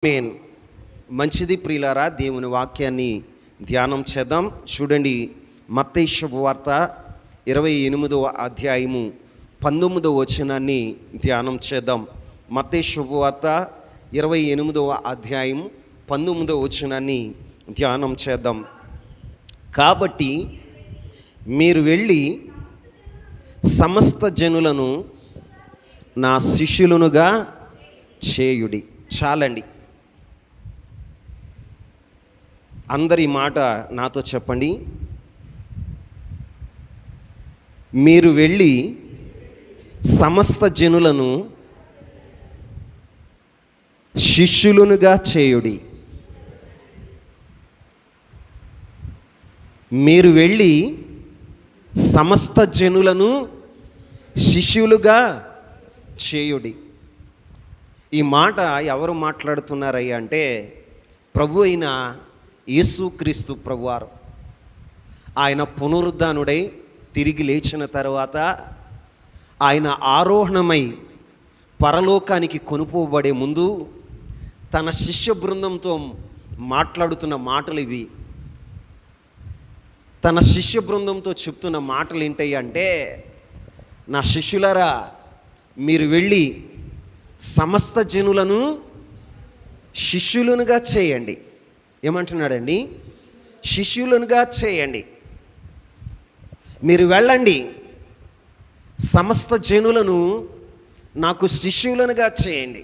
ఆమేన్. మంచిది ప్రియులారా, దేవుని వాక్యాన్ని ధ్యానం చేద్దాం. చూడండి, మత్తయి శుభవార్త 28వ అధ్యాయము 19వ వచనాన్ని ధ్యానం చేద్దాం. మత్తయి శుభవార్త 28వ అధ్యాయం 19వ వచనాన్ని ధ్యానం చేద్దాం. కాబట్టి మీరు వెళ్ళి సమస్త జనులను నా శిష్యులనుగా చేయుడి. చాలండి. అందరి మాట నాతో చెప్పండి. మీరు వెళ్ళి సమస్త జనులను శిష్యులనుగా చేయుడి. మీరు వెళ్ళి సమస్త జనులను శిష్యులుగా చేయుడి. ఈ మాట ఎవరు మాట్లాడుతున్నారయ్యా అంటే, ప్రభు అయిన యేసుక్రీస్తు ప్రభువారు. ఆయన పునరుద్ధానుడై తిరిగి లేచిన తర్వాత ఆయన ఆరోహణమై పరలోకానికి కొనుపోబడే ముందు తన శిష్య బృందంతో మాట్లాడుతున్న మాటలు ఇవి. తన శిష్య బృందంతో చెప్తున్న మాటలు ఏంటయ్యా అంటే, నా శిష్యులారా, మీరు వెళ్ళి సమస్త జనులను శిష్యులనుగా చేయండి. ఏమంటున్నాడండి? శిష్యులనుగా చేయండి. మీరు వెళ్ళండి, సమస్త జనులను నాకు శిష్యులనుగా చేయండి.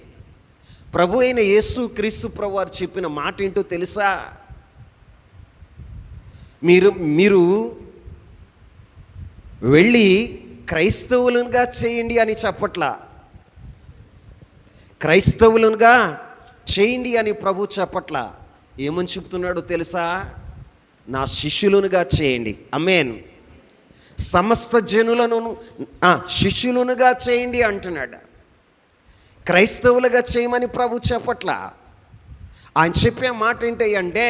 ప్రభు అయిన యేసుక్రీస్తు ప్రభువారు చెప్పిన మాట ఏంటో తెలుసా? మీరు వెళ్ళి క్రైస్తవులుగా చేయండి అని చెప్పట్లా. క్రైస్తవులుగా చేయండి అని ప్రభు చెప్పట్లా. ఏమని చెప్తున్నాడో తెలుసా? నా శిష్యులనుగా చేయండి. ఆమేన్. సమస్త జనులను శిష్యులనుగా చేయండి అంటున్నాడు. క్రైస్తవులుగా చేయమని ప్రభు చెప్పట్లా. ఆయన చెప్పే మాట ఏంటి అంటే,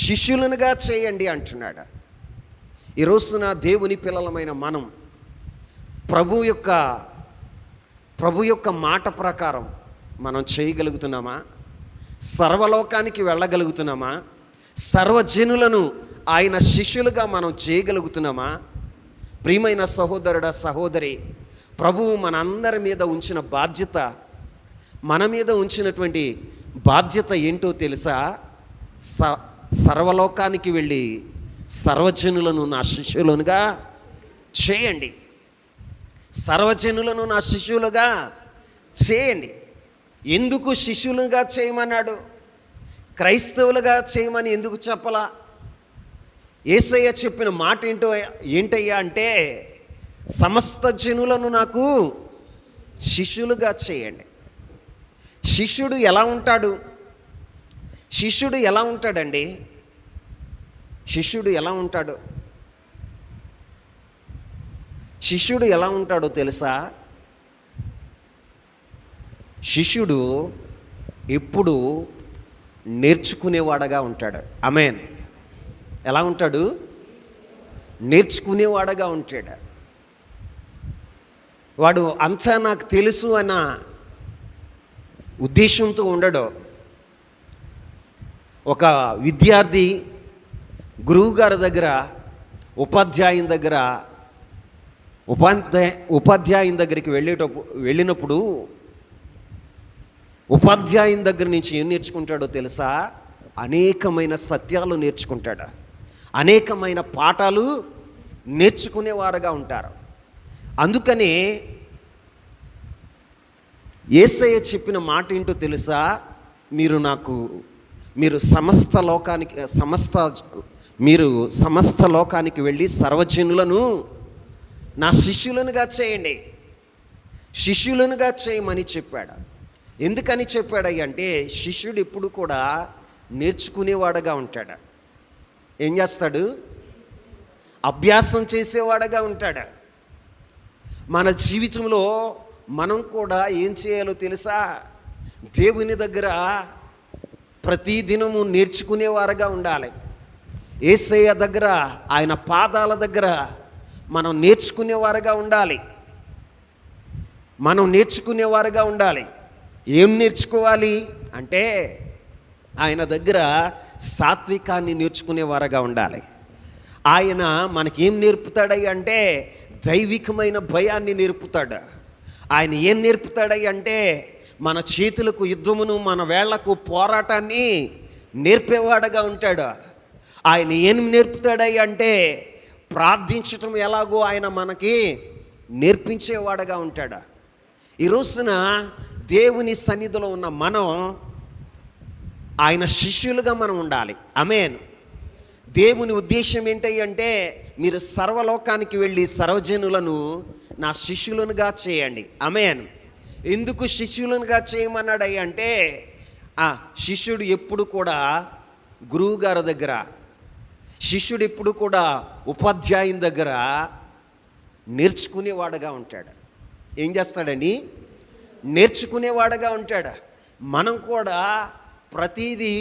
శిష్యులనుగా చేయండి అంటున్నాడు. ఈరోజున దేవుని పిల్లలమైన మనం ప్రభు యొక్క మాట ప్రకారం మనం చేయగలుగుతున్నామా? సర్వలోకానికి వెళ్ళగలుగుతున్నామా? సర్వజనులను ఆయన శిష్యులుగా మనం చేయగలుగుతున్నామా? ప్రియమైన సహోదరుడా, సహోదరి, ప్రభువు మనందరి మీద ఉంచిన బాధ్యత, మన మీద ఉంచినటువంటి బాధ్యత ఏంటో తెలుసా? సర్వలోకానికి వెళ్ళి సర్వజనులను నా శిష్యులుగా చేయండి. సర్వజనులను నా శిష్యులుగా చేయండి. ఎందుకు శిష్యులుగా చేయమన్నాడు? క్రైస్తవులుగా చేయమని ఎందుకు చెప్పలా? యేసయ్య చెప్పిన మాట ఏంటయ్యా అంటే, సమస్త జనులను నాకు శిష్యులుగా చేయండి. శిష్యుడు ఎలా ఉంటాడు? శిష్యుడు ఎలా ఉంటాడండి? శిష్యుడు ఎలా ఉంటాడు? శిష్యుడు ఎలా ఉంటాడో తెలుసా? శిష్యుడు ఎప్పుడు నేర్చుకునేవాడగా ఉంటాడు. ఆమేన్. ఎలా ఉంటాడు? నేర్చుకునేవాడగా ఉంటాడు. వాడు అంతా నాకు తెలుసు అన్న ఉద్దేశంతో ఉండడు. ఒక విద్యార్థి గురువుగారి దగ్గర, ఉపాధ్యాయుని దగ్గరికి వెళ్ళినప్పుడు ఉపాధ్యాయుని దగ్గర నుంచి ఏం నేర్చుకుంటాడో తెలుసా? అనేకమైన సత్యాలు నేర్చుకుంటాడు. అనేకమైన పాఠాలు నేర్చుకునేవారుగా ఉంటారు. అందుకనే యేసయ్య చెప్పిన మాట ఏంటో తెలుసా? మీరు సమస్త లోకానికి వెళ్ళి సర్వజనులను నా శిష్యులనుగా చేయండి. శిష్యులనుగా చేయమని చెప్పాడు. ఎందుకని చెప్పాడు అంటే, శిష్యుడు ఎప్పుడు కూడా నేర్చుకునేవాడుగా ఉంటాడు. ఏం చేస్తాడు? అభ్యాసం చేసేవాడుగా ఉంటాడు. మన జీవితంలో మనం కూడా ఏం చేయాలో తెలుసా? దేవుని దగ్గర ప్రతిదినము నేర్చుకునేవారుగా ఉండాలి. యేసయ్య దగ్గర, ఆయన పాదాల దగ్గర మనం నేర్చుకునేవారుగా ఉండాలి. మనం నేర్చుకునేవారుగా ఉండాలి. ఏం నేర్చుకోవాలి అంటే ఆయన దగ్గర సాత్వికాన్ని నేర్చుకునేవారుగా ఉండాలి. ఆయన మనకేం నేర్పుతాడయ్య అంటే దైవికమైన భయాన్ని నేర్పుతాడు. ఆయన ఏం నేర్పుతాడయ్య అంటే మన చేతులకు యుద్ధమును, మన వేళ్లకు పోరాటాన్ని నేర్పేవాడుగా ఉంటాడు. ఆయన ఏం నేర్పుతాడయ్య అంటే ప్రార్థించటం ఎలాగో ఆయన మనకి నేర్పించేవాడుగా ఉంటాడు. ఈ రోజున దేవుని సన్నిధిలో ఉన్న మనం ఆయన శిష్యులుగా మనం ఉండాలి. ఆమేన్. దేవుని ఉద్దేశం ఏంటి అంటే మీరు సర్వలోకానికి వెళ్ళి సర్వజనులను నా శిష్యులనుగా చేయండి. ఆమేన్. ఎందుకు శిష్యులనుగా చేయమన్నాడు అంటే శిష్యుడు ఎప్పుడు కూడా గురువు గారి దగ్గర, శిష్యుడు ఎప్పుడు కూడా ఉపాధ్యాయుని దగ్గర నేర్చుకునేవాడుగా ఉంటాడు. ఏం చేస్తాడండి? నేర్చుకునేవాడుగా ఉంటాడు. మనం కూడా ప్రతిదీ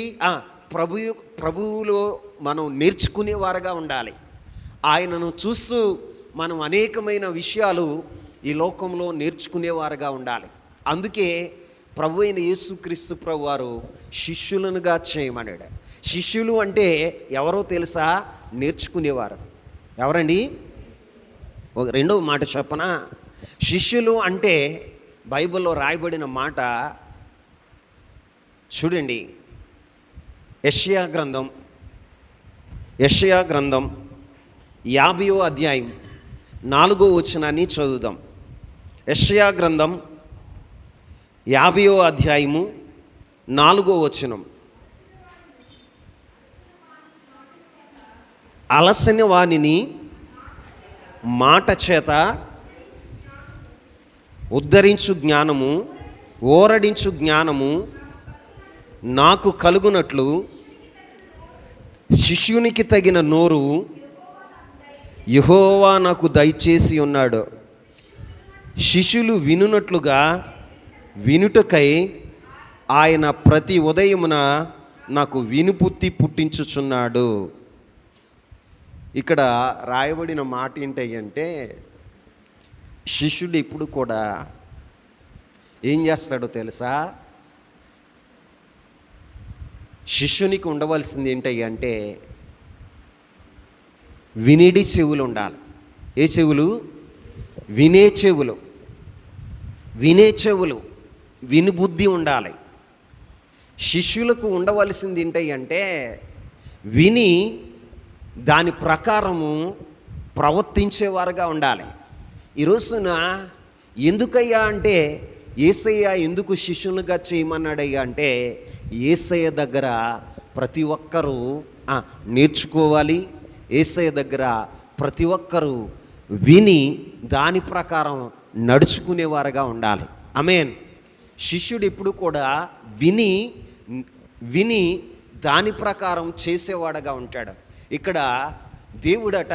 ప్రభువులో మనం నేర్చుకునేవారుగా ఉండాలి. ఆయనను చూస్తూ మనం అనేకమైన విషయాలు ఈ లోకంలో నేర్చుకునేవారుగా ఉండాలి. అందుకే ప్రభు అయిన యేసుక్రీస్తు ప్రభు వారు శిష్యులనుగా చేయమన్నాడు. శిష్యులు అంటే ఎవరో తెలుసా? నేర్చుకునేవారు. ఎవరండి? రెండవ మాట చెప్పనా? శిష్యులు అంటే బైబిల్లో రాయబడిన మాట చూడండి. యెషయా గ్రంథం 50వ అధ్యాయం 4వ వచనాన్ని చదువుదాం. యెషయా గ్రంథం 50వ అధ్యాయము 4వ వచనం. అలసిన వానిని మాట చేత ఉద్ధరించు జ్ఞానము, ఓరడించు జ్ఞానము నాకు కలుగునట్లు శిష్యునికి తగిన నోరు యెహోవా నాకు దయచేసి ఉన్నాడు. శిష్యులు వినునట్లుగా వినుటకై ఆయన ప్రతి ఉదయమున నాకు వినుపుత్తి పుట్టించుచున్నాడు. ఇక్కడ రాయబడిన మాట ఏంటంటే శిష్యుడు ఇప్పుడు కూడా ఏం చేస్తాడో తెలుసా? శిష్యునికి ఉండవలసింది ఏంటంటే వినిడి చెవులు ఉండాలి. ఏ చెవులు? వినే చెవులు. వినే చెవులు, వినుబుద్ధి ఉండాలి. శిష్యులకు ఉండవలసింది ఏంటంటే విని దాని ప్రకారము ప్రవర్తించేవారుగా ఉండాలి. ఈ రోజున ఎందుకయ్యా అంటే యేసయ్య ఎందుకు శిష్యులుగా చేయమన్నాడయ్యా అంటే యేసయ్య దగ్గర ప్రతి ఒక్కరూ నేర్చుకోవాలి. యేసయ్య దగ్గర ప్రతి ఒక్కరూ విని దాని ప్రకారం నడుచుకునేవారుగా ఉండాలి. ఆమేన్. శిష్యుడు ఎప్పుడు కూడా విని దాని ప్రకారం చేసేవాడుగా ఉంటాడు. ఇక్కడ దేవుడట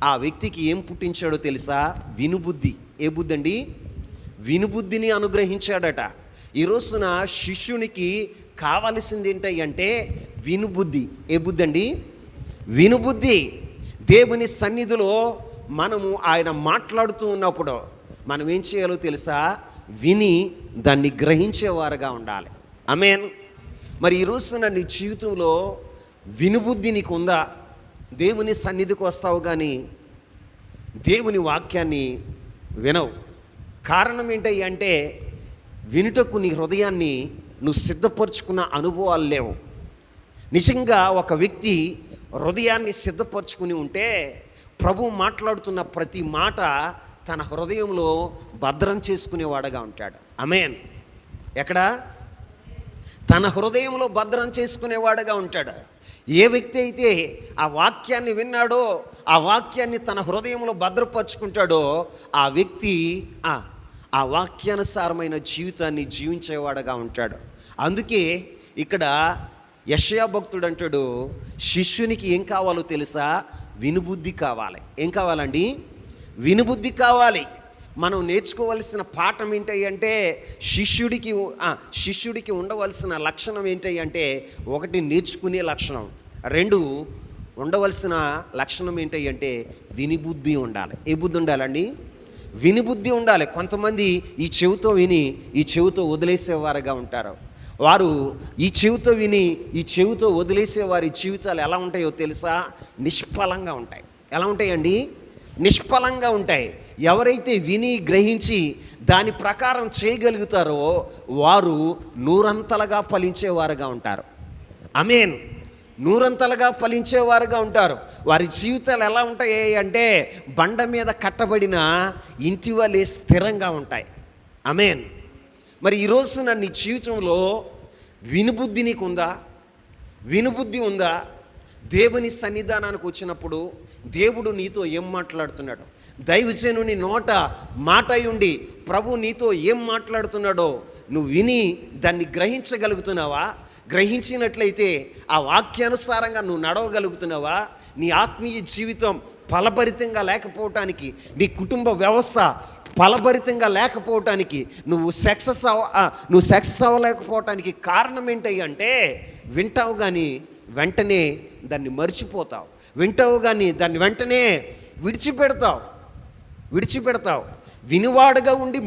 ఆ వ్యక్తికి ఏం పుట్టించాడో తెలుసా? వినుబుద్ధి. ఏ బుద్ధి అండి? వినుబుద్ధిని అనుగ్రహించాడట. ఈ రోజున శిష్యునికి కావలసింది ఏంటంటే వినుబుద్ధి. ఏ బుద్ధి అండి? వినుబుద్ధి. దేవుని సన్నిధిలో మనము ఆయన మాట్లాడుతూ ఉన్నప్పుడు మనం ఏం చేయాలో తెలుసా? విని దాన్ని గ్రహించేవారుగా ఉండాలి. ఆమేన్. మరి ఈ రోజున నీ జీవితంలో వినుబుద్ధి నీకు ఉందా? దేవుని సన్నిధికి వస్తావు కానీ దేవుని వాక్యాన్ని వినవు. కారణం ఏంటంటే వినుటకు నీ హృదయాన్ని నువ్వు సిద్ధపరచుకున్న అనుభవాలు లేవు. నిజంగా ఒక వ్యక్తి హృదయాన్ని సిద్ధపరచుకుని ఉంటే ప్రభు మాట్లాడుతున్న ప్రతి మాట తన హృదయంలో భద్రం చేసుకునేవాడుగా ఉంటాడు. ఆమేన్. ఎక్కడ? తన హృదయంలో భద్రం చేసుకునేవాడుగా ఉంటాడు. ఏ వ్యక్తి అయితే ఆ వాక్యాన్ని విన్నాడో, ఆ వాక్యాన్ని తన హృదయంలో భద్రపరుచుకుంటాడో ఆ వ్యక్తి ఆ వాక్యానుసారమైన జీవితాన్ని జీవించేవాడుగా ఉంటాడు. అందుకే ఇక్కడ యెషయా భక్తుడు అంటాడు, శిష్యునికి ఏం కావాలో తెలుసా? వినుబుద్ధి కావాలి. ఏం కావాలండి? వినుబుద్ధి కావాలి. మనం నేర్చుకోవలసిన పాఠం ఏంటంటే శిష్యుడికి ఉండవలసిన లక్షణం ఏంటంటే ఒకటి నేర్చుకునే లక్షణం, రెండు ఉండవలసిన లక్షణం ఏంటంటే వినిబుద్ధి ఉండాలి. ఏ బుద్ధి ఉండాలండి? వినిబుద్ధి ఉండాలి. కొంతమంది ఈ చెవితో విని ఈ చెవితో వదిలేసేవారుగా ఉంటారు. వారు ఈ చెవితో విని ఈ చెవితో వదిలేసే వారి జీవితాలు ఎలా ఉంటాయో తెలుసా? నిష్ఫలంగా ఉంటాయి. ఎలా ఉంటాయండి? నిష్ఫలంగా ఉంటాయి. ఎవరైతే విని గ్రహించి దాని ప్రకారం చేయగలుగుతారో వారు నూరంతలుగా ఫలించేవారుగా ఉంటారు. ఆమేన్. నూరంతలుగా ఫలించేవారుగా ఉంటారు. వారి జీవితాలు ఎలా ఉంటాయి అంటే బండ మీద కట్టబడిన ఇంటి వలె స్థిరంగా ఉంటాయి. ఆమేన్. మరి ఈరోజు నీ జీవితంలో వినుబుద్ధి నీకుందా? వినుబుద్ధి ఉందా? దేవుని సన్నిధానానికి వచ్చినప్పుడు దేవుడు నీతో ఏం మాట్లాడుతున్నాడు? దైవజనుని నోట మాట ఉండి ప్రభు నీతో ఏం మాట్లాడుతున్నాడో నువ్వు విని దాన్ని గ్రహించగలుగుతున్నావా? గ్రహించినట్లయితే ఆ వాక్యానుసారంగా నువ్వు నడవగలుగుతున్నావా? నీ ఆత్మీయ జీవితం ఫలభరితంగా లేకపోవటానికి, నీ కుటుంబ వ్యవస్థ ఫలభరితంగా లేకపోవటానికి, నువ్వు సక్సెస్ అవ్వలేకపోవటానికి కారణం ఏంటి అంటే వింటావు కానీ వెంటనే దాన్ని మర్చిపోతావు. వింటావు కానీ దాన్ని వెంటనే విడిచిపెడతావు. వినివాడుగా ఉండి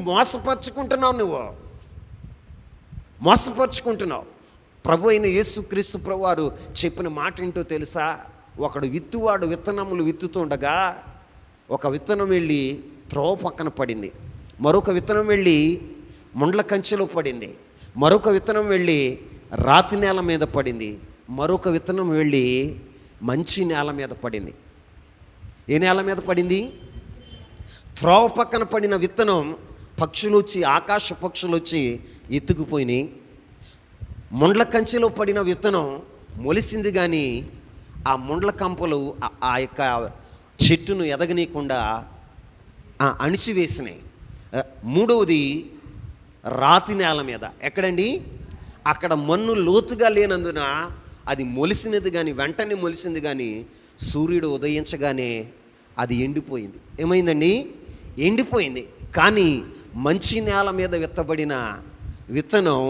మోసపరుచుకుంటున్నావు. ప్రభు అయిన యేసుక్రీస్తు ప్రభువారు చెప్పిన మాట ఏంటో తెలుసా? ఒకడు విత్తువాడు విత్తనములు విత్తుతుండగా ఒక విత్తనం వెళ్ళి త్రోవ పక్కన పడింది, మరొక విత్తనం వెళ్ళి ముండ్ల కంచెలో పడింది, మరొక విత్తనం వెళ్ళి రాతి నేల మీద పడింది, మరొక విత్తనం వెళ్ళి మంచి నేల మీద పడింది. ఏ నేల మీద పడింది? త్రోవ పక్కన పడిన విత్తనం పక్షులు వచ్చి, ఆకాశ పక్షులు వచ్చి ఎత్తుకుపోయినాయి. ముండ్ల కంచెలో పడిన విత్తనం మొలిసింది కానీ ఆ ముండ్ల కంపలు ఆ యొక్క చెట్టును ఎదగనీయకుండా అణిచివేసినాయి. మూడవది రాతి నేల మీద. ఎక్కడండి? అక్కడ మన్ను లోతుగా లేనందున అది మొలిసినది కానీ, వెంటనే మొలిసింది కానీ సూర్యుడు ఉదయించగానే అది ఎండిపోయింది. ఏమైందండి? ఎండిపోయింది. కానీ మంచి నేల మీద విత్తబడిన విత్తనం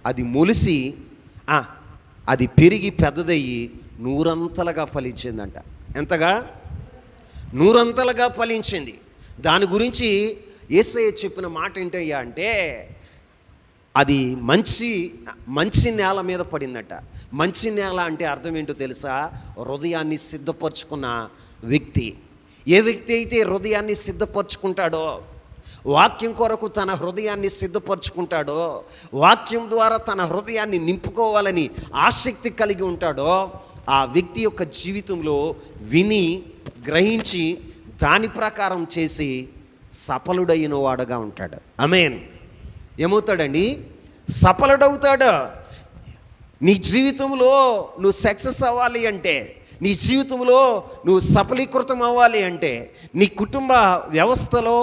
అది మొలిసి అది పెరిగి పెద్దదయ్యి నూరంతలుగా ఫలించిందంట. ఎంతగా? నూరంతలుగా ఫలించింది. దాని గురించి యేసయ్య చెప్పిన మాట ఏంటయ్యా అంటే అది మంచి నేల మీద పడిందట. మంచి నేల అంటే అర్థం ఏంటో తెలుసా? హృదయాన్ని సిద్ధపరచుకున్న వ్యక్తి. ఏ వ్యక్తి అయితే హృదయాన్ని సిద్ధపరచుకుంటాడో, వాక్యం కొరకు తన హృదయాన్ని సిద్ధపరచుకుంటాడో, వాక్యం ద్వారా తన హృదయాన్ని నింపుకోవాలని ఆసక్తి కలిగి ఉంటాడో ఆ వ్యక్తి యొక్క జీవితంలో విని గ్రహించి దాని ప్రకారం చేసి సఫలుడైన వాడుగా ఉంటాడు. ఆమేన్. ఏమవుతాడండి? సఫలుడవుతాడు. నీ జీవితంలో నువ్వు సక్సెస్ అవ్వాలి అంటే, నీ జీవితంలో నువ్వు సఫలీకృతం అవ్వాలి అంటే, నీ కుటుంబ వ్యవస్థలో,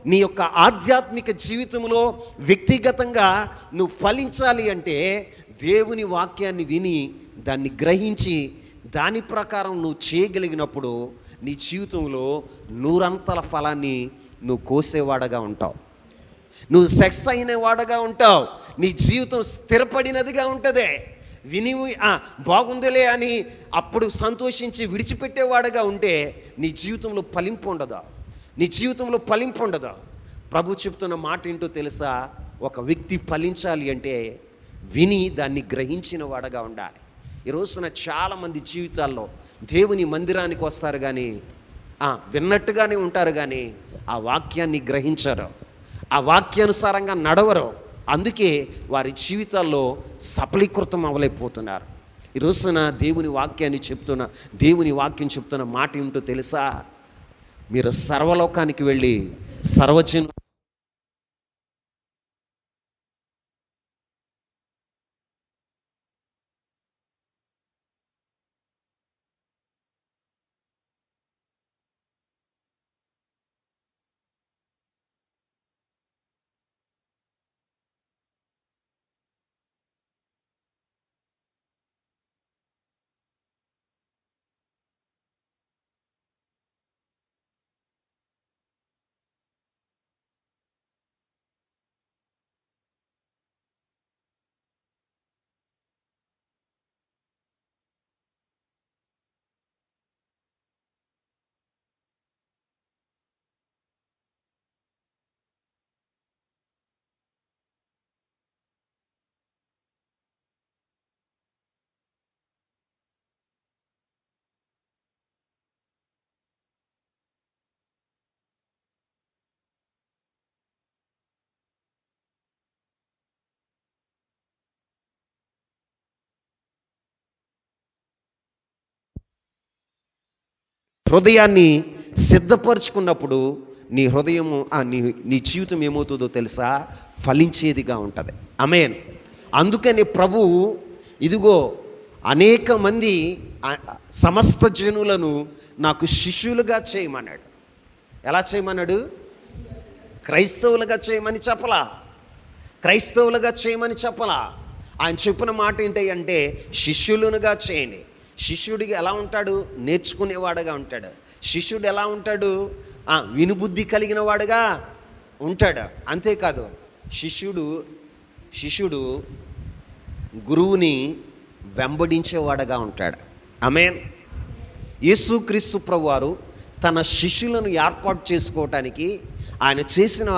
నీ యొక్క ఆధ్యాత్మిక జీవితంలో, వ్యక్తిగతంగా నువ్వు ఫలించాలి అంటే దేవుని వాక్యాన్ని విని దాన్ని గ్రహించి దాని ప్రకారం నువ్వు చేయగలిగినప్పుడు నీ జీవితంలో నూరంతల ఫలాన్ని నువ్వు కోసేవాడగా ఉంటావు. నువ్వు సక్సెస్ అయిన వాడగా ఉంటావు. నీ జీవితం స్థిరపడినదిగా ఉంటుంది. విని బాగుందిలే అని అప్పుడు సంతోషించి విడిచిపెట్టేవాడుగా ఉంటే నీ జీవితంలో ఫలింపు ఉండదు. ప్రభు చెప్తున్న మాట ఏంటో తెలుసా? ఒక వ్యక్తి ఫలించాలి అంటే విని దాన్ని గ్రహించిన వాడుగా ఉండాలి. ఈ రోజున చాలామంది జీవితాల్లో దేవుని మందిరానికి వస్తారు కానీ విన్నట్టుగానే ఉంటారు కానీ ఆ వాక్యాన్ని గ్రహించరు, ఆ వాక్యానుసారంగా నడవరు. అందుకే వారి జీవితాల్లో సఫలీకృతం అవ్వలేకపోతున్నారు. ఈ రోజున దేవుని వాక్యం చెప్తున్న మాట ఏమిటో తెలుసా? మీరు సర్వలోకానికి వెళ్ళి సర్వజను హృదయాన్ని సిద్ధపరచుకున్నప్పుడు నీ హృదయము నీ జీవితం ఏమవుతుందో తెలుసా? ఫలించేదిగా ఉంటుంది. ఆమేన్. అందుకని ప్రభువు ఇదిగో అనేక మంది సమస్త జనులను నాకు శిష్యులుగా చేయమన్నాడు. ఎలా చేయమన్నాడు? క్రైస్తవులుగా చేయమని చెప్పలా, క్రైస్తవులుగా చేయమని చెప్పలా. ఆయన చెప్పిన మాట ఏంటి అంటే శిష్యులుగా చేయండి. శిష్యుడికి ఎలా ఉంటాడు? నేర్చుకునేవాడుగా ఉంటాడు. శిష్యుడు ఎలా ఉంటాడు? వినుబుద్ధి కలిగిన వాడుగా ఉంటాడు. అంతేకాదు శిష్యుడు గురువుని వెంబడించేవాడుగా ఉంటాడు. ఆమేన్. యేసుక్రీస్తు ప్రభువారు తన శిష్యులను ఏర్పాటు చేసుకోవటానికి ఆయన చేసిన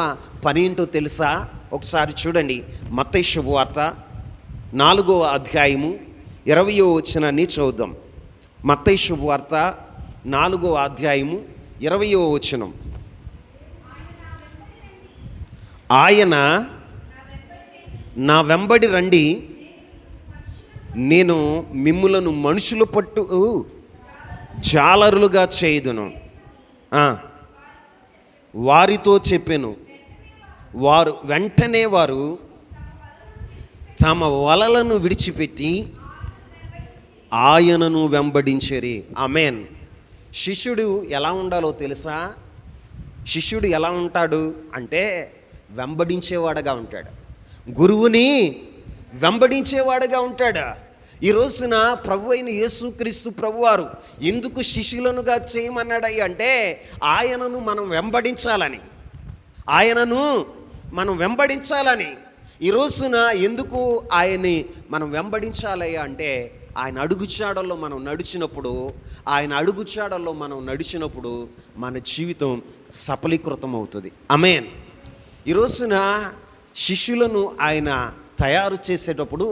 పని ఏంటో తెలుసా? ఒకసారి చూడండి. మత్తయి శుభవార్త 4వ అధ్యాయము 20వ వచనాన్ని చదువుదాం. మత్తయి శుభవార్త 4వ అధ్యాయము 20వ వచనం. ఆయన నా వెంబడి రండి, నేను మిమ్ములను మనుషుల పట్టు జాలరులుగా చేయుదును. వారితో చెప్పెను. వెంటనే వారు తమ వలలను విడిచిపెట్టి ఆయనను వెంబడించేరి. ఆమేన్. శిష్యుడు ఎలా ఉండాలో తెలుసా? శిష్యుడు ఎలా ఉంటాడు అంటే వెంబడించేవాడుగా ఉంటాడు. గురువుని వెంబడించేవాడుగా ఉంటాడు. ఈ రోజున ప్రభు అయిన యేసుక్రీస్తు ప్రభువారు ఎందుకు శిష్యులనుగా చేయమన్నాడయ్య అంటే ఆయనను మనం వెంబడించాలని. ఈ రోజున ఎందుకు ఆయన్ని మనం వెంబడించాలయ్యా అంటే ఆయన అడుగుచాడల్లో మనం నడిచినప్పుడు మన జీవితం సఫలీకృతం అవుతుంది. ఆమేన్. ఈ రోజున శిష్యులను ఆయన తయారు చేసేటప్పుడు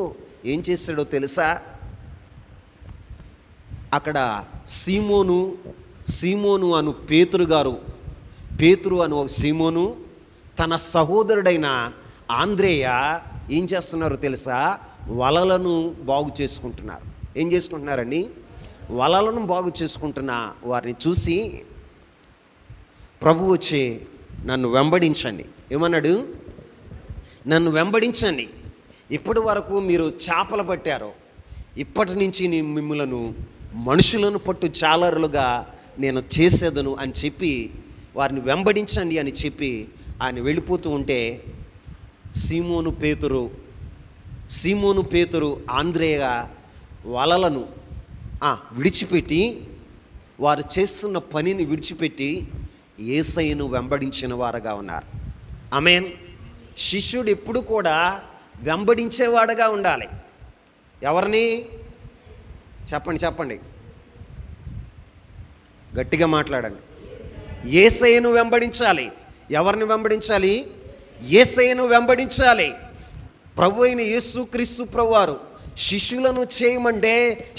ఏం చేశాడో తెలుసా? అక్కడ సీమోను అను పేతురు అను సీమోను తన సహోదరుడైన ఆంద్రేయ ఏం చేస్తున్నారు తెలుసా? వలలను బాగు చేసుకుంటున్నారు. ఏం చేసుకుంటున్నారండి? వలలను బాగు చేసుకుంటున్న వారిని చూసి ప్రభు వచ్చి నన్ను వెంబడించండి. ఏమన్నాడు? నన్ను వెంబడించండి. ఇప్పటి వరకు మీరు చేపలు పట్టారు, ఇప్పటి నుంచి నేను మిమ్మలను మనుషులను పట్టు జాలరులుగా నేను చేసేదను అని చెప్పి వారిని వెంబడించండి అని చెప్పి ఆయన వెళ్ళిపోతూ ఉంటే సీమోను పేతురు ఆంద్రేయ వలలను విడిచిపెట్టి వారు చేస్తున్న పనిని విడిచిపెట్టి యేసయ్యను వెంబడించిన వారుగా ఉన్నారు. ఆమేన్. శిష్యుడు ఎప్పుడు కూడా వెంబడించేవాడుగా ఉండాలి. ఎవరిని? చెప్పండి, గట్టిగా మాట్లాడండి. యేసయ్యను వెంబడించాలి. ఎవరిని వెంబడించాలి? యేసయ్యను వెంబడించాలి. ప్రభు అయిన యేసుక్రీస్తు ప్రభువారు శిష్యులను చేయమంటే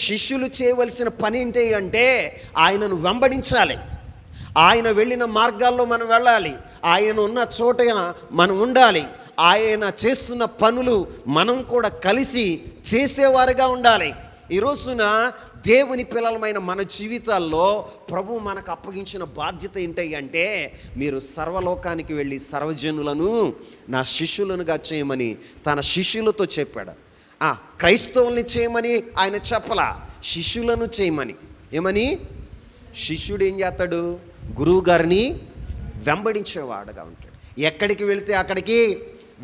శిష్యులు చేయవలసిన పని ఏంటి అంటే ఆయనను వెంబడించాలి. ఆయన వెళ్ళిన మార్గాల్లో మనం వెళ్ళాలి. ఆయన ఉన్న చోట మనం ఉండాలి. ఆయన చేస్తున్న పనులు మనం కూడా కలిసి చేసేవారుగా ఉండాలి. ఈ రోజున దేవుని పిల్లలమైన మన జీవితాల్లో ప్రభు మనకు అప్పగించిన బాధ్యత ఏంటి అంటే మీరు సర్వలోకానికి వెళ్ళి సర్వజనులను నా శిష్యులనుగా చేయమని తన శిష్యులతో చెప్పాడు. క్రైస్తవుల్ని చేయమని ఆయన చెప్పలా, శిష్యులను చేయమని. ఏమని? శిష్యుడు ఏం చేస్తాడు? గురువు గారిని వెంబడించేవాడుగా ఉంటాడు. ఎక్కడికి వెళితే అక్కడికి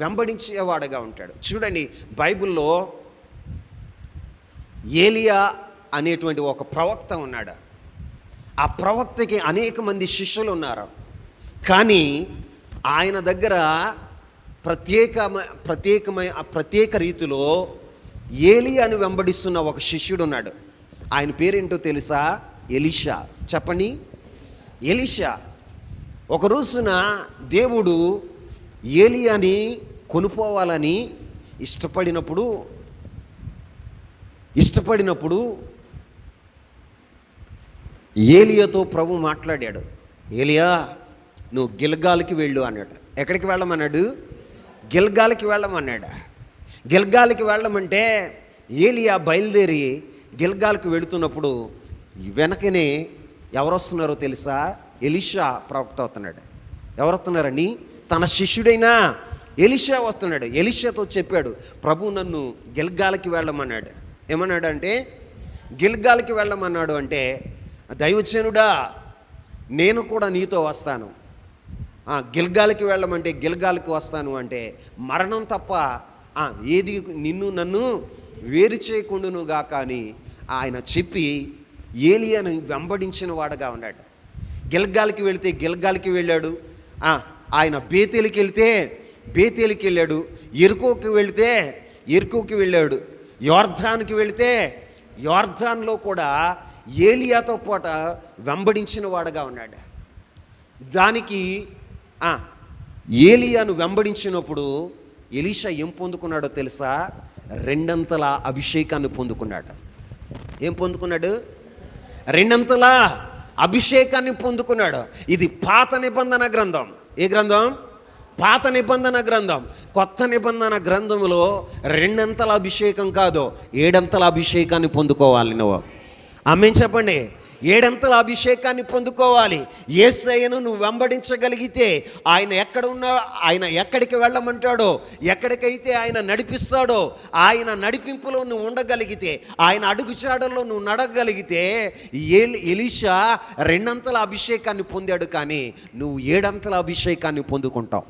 వెంబడించేవాడుగా ఉంటాడు. చూడండి, బైబిల్లో ఏలియా అనేటువంటి ఒక ప్రవక్త ఉన్నాడు. ఆ ప్రవక్తకి అనేక మంది శిష్యులు ఉన్నారు. కానీ ఆయన దగ్గర ప్రత్యేక రీతిలో ఏలియాను వెంబడిస్తున్న ఒక శిష్యుడు ఉన్నాడు. ఆయన పేరేంటో తెలుసా? ఎలీషా. చెప్పండి, ఎలీషా. ఒక రోజున దేవుడు ఏలియాని కొనుక్కోవాలని ఇష్టపడినప్పుడు ఏలియాతో ప్రభు మాట్లాడాడు. ఏలియా, నువ్వు గిల్గాల్కి వెళ్ళు అన్నాడు. ఎక్కడికి వెళ్ళమన్నాడు? గిల్గాల్కి వెళ్ళమన్నాడు. గిల్గాల్కి వెళ్ళమంటే ఏలియా బయలుదేరి గిల్గాల్కి వెళుతున్నప్పుడు వెనకనే ఎవరు వస్తున్నారో తెలుసా? ఎలీషా ప్రవక్త అవుతున్నాడు. ఎవరు వస్తున్నారని? తన శిష్యుడైన ఎలీషా వస్తున్నాడు. ఎలీషాతో చెప్పాడు, ప్రభు నన్ను గిల్గాలకి వెళ్ళమన్నాడు. ఏమన్నాడు అంటే, గిల్గాలకి వెళ్ళమన్నాడు అంటే, దైవజనుడా నేను కూడా నీతో వస్తాను. గిల్గాలకి వెళ్ళమంటే గిల్గాలకి వస్తాను అంటే, మరణం తప్ప ఏది నన్ను వేరు చేయకుండాను గాక అని ఆయన చెప్పి ఏలియాను వెంబడించిన వాడుగా ఉన్నాడు. గిల్గాలకి వెళితే గిల్గాలకి వెళ్ళాడు. ఆయన బేతేలుకి వెళ్తే బేతేలుకి వెళ్ళాడు. ఎరుకోకి వెళితే ఎరుకోకి వెళ్ళాడు. యోర్ధాన్కి వెళితే యోర్ధాన్లో కూడా ఏలియాతో పాటు వెంబడించిన వాడుగా ఉన్నాడు. దానికి ఏలియాను వెంబడించినప్పుడు ఎలీషా ఏం పొందుకున్నాడో తెలుసా? రెండంతల అభిషేకాన్ని పొందుకున్నాడు. ఏం పొందుకున్నాడు? రెండంతల అభిషేకాన్ని పొందుకున్నాడు. ఇది పాత నిబంధన గ్రంథం. ఏ గ్రంథం? పాత నిబంధన గ్రంథం. కొత్త నిబంధన గ్రంథంలో రెండంతల అభిషేకం కాదు, ఏడంతల అభిషేకాన్ని పొందుకోవాలి నువ్వు. ఆమేన్ చెప్పండి. ఏడంతల అభిషేకాన్ని పొందుకోవాలి. యేసయ్యను నువ్వు వెంబడించగలిగితే ఆయన ఎక్కడ ఉన్నా, ఆయన ఎక్కడికి వెళ్ళమంటాడో, ఎక్కడికైతే ఆయన నడిపిస్తాడో, ఆయన నడిపింపులో నువ్వు ఉండగలిగితే, ఆయన అడుగుచాడల్లో నువ్వు నడగలిగితే, ఎలీషా రెండంతల అభిషేకాన్ని పొందాడు, కానీ నువ్వు ఏడంతల అభిషేకాన్ని పొందుకుంటావు.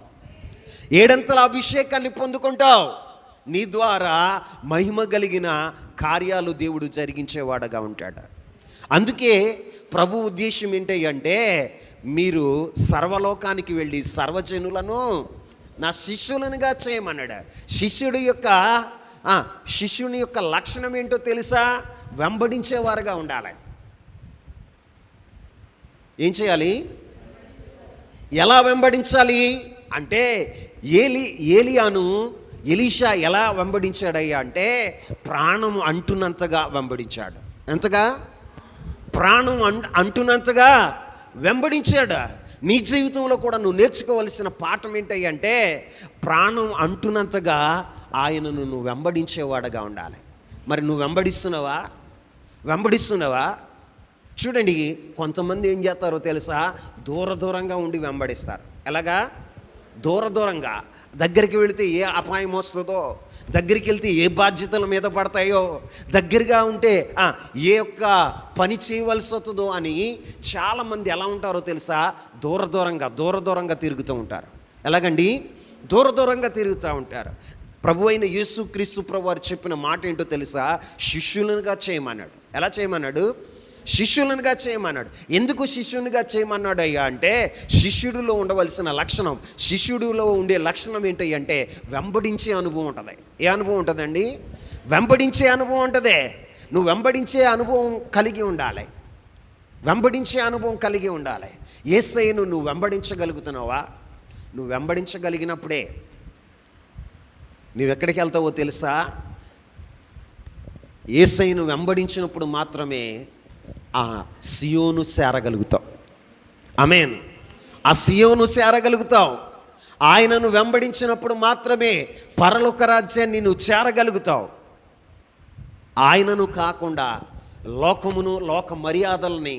ఏడంతల అభిషేకాన్ని పొందుకుంటావు. నీ ద్వారా మహిమ కలిగిన కార్యాలు దేవుడు జరిగించేవాడుగా ఉంటాడు. అందుకే ప్రభు ఉద్దేశం ఏంటంటే, మీరు సర్వలోకానికి వెళ్ళి సర్వజనులను నా శిష్యులనుగా చేయమన్నాడు. శిష్యుని యొక్క లక్షణం ఏంటో తెలుసా? వెంబడించేవారుగా ఉండాలి. ఏం చేయాలి? ఎలా వెంబడించాలి అంటే, ఏలియాను ఎలీషా ఎలా వెంబడించాడయ్యా అంటే, ప్రాణం అంటున్నంతగా వెంబడించాడు. ఎంతగా? ప్రాణం అంటున్నంతగా వెంబడించాడు. నీ జీవితంలో కూడా నువ్వు నేర్చుకోవలసిన పాఠం ఏంటంటే, ప్రాణం అంటున్నంతగా ఆయనను నువ్వు వెంబడించేవాడుగా ఉండాలి. మరి నువ్వు వెంబడిస్తున్నావా? చూడండి, కొంతమంది ఏం చేస్తారో తెలుసా? దూరంగా ఉండి వెంబడిస్తారు. ఎలాగా? దూరంగా. దగ్గరికి వెళితే ఏ అపాయం వస్తుందో, దగ్గరికి వెళ్తే ఏ బాధ్యతల మీద పడతాయో, దగ్గరగా ఉంటే ఏ యొక్క పని చేయవలసి వస్తుందో అని చాలామంది ఎలా ఉంటారో తెలుసా? దూరంగా తిరుగుతూ ఉంటారు. ఎలాగండి? దూరంగా తిరుగుతూ ఉంటారు. ప్రభు అయిన యేసుక్రీస్తు ప్రభు వారు చెప్పిన మాట ఏంటో తెలుసా? శిష్యులనుగా చేయమన్నాడు. ఎలా చేయమన్నాడు? శిష్యులనుగా చేయమన్నాడు. ఎందుకు శిష్యునిగా చేయమన్నాడు అయ్యా అంటే, శిష్యుడిలో ఉండవలసిన లక్షణం, శిష్యుడిలో ఉండే లక్షణం ఏంటి అంటే, వెంబడించే అనుభవం ఉంటుంది. ఏ అనుభవం ఉంటుందండి? వెంబడించే అనుభవం ఉంటుంది. నువ్వు వెంబడించే అనుభవం కలిగి ఉండాలి. యేసయ్యను నువ్వు వెంబడించగలుగుతున్నావా? నువ్వు వెంబడించగలిగినప్పుడే నువ్వెక్కడికి వెళ్తావో తెలుసా? యేసయ్యను వెంబడించినప్పుడు మాత్రమే ఆ సియోను చేరగలుగుతావు. ఆమేన్. ఆ సియోను చేరగలుగుతావు. ఆయనను వెంబడించినప్పుడు మాత్రమే పరలోక రాజ్యాన్ని నువ్వు చేరగలుగుతావు. ఆయనను కాకుండా లోకమును, లోక మర్యాదల్ని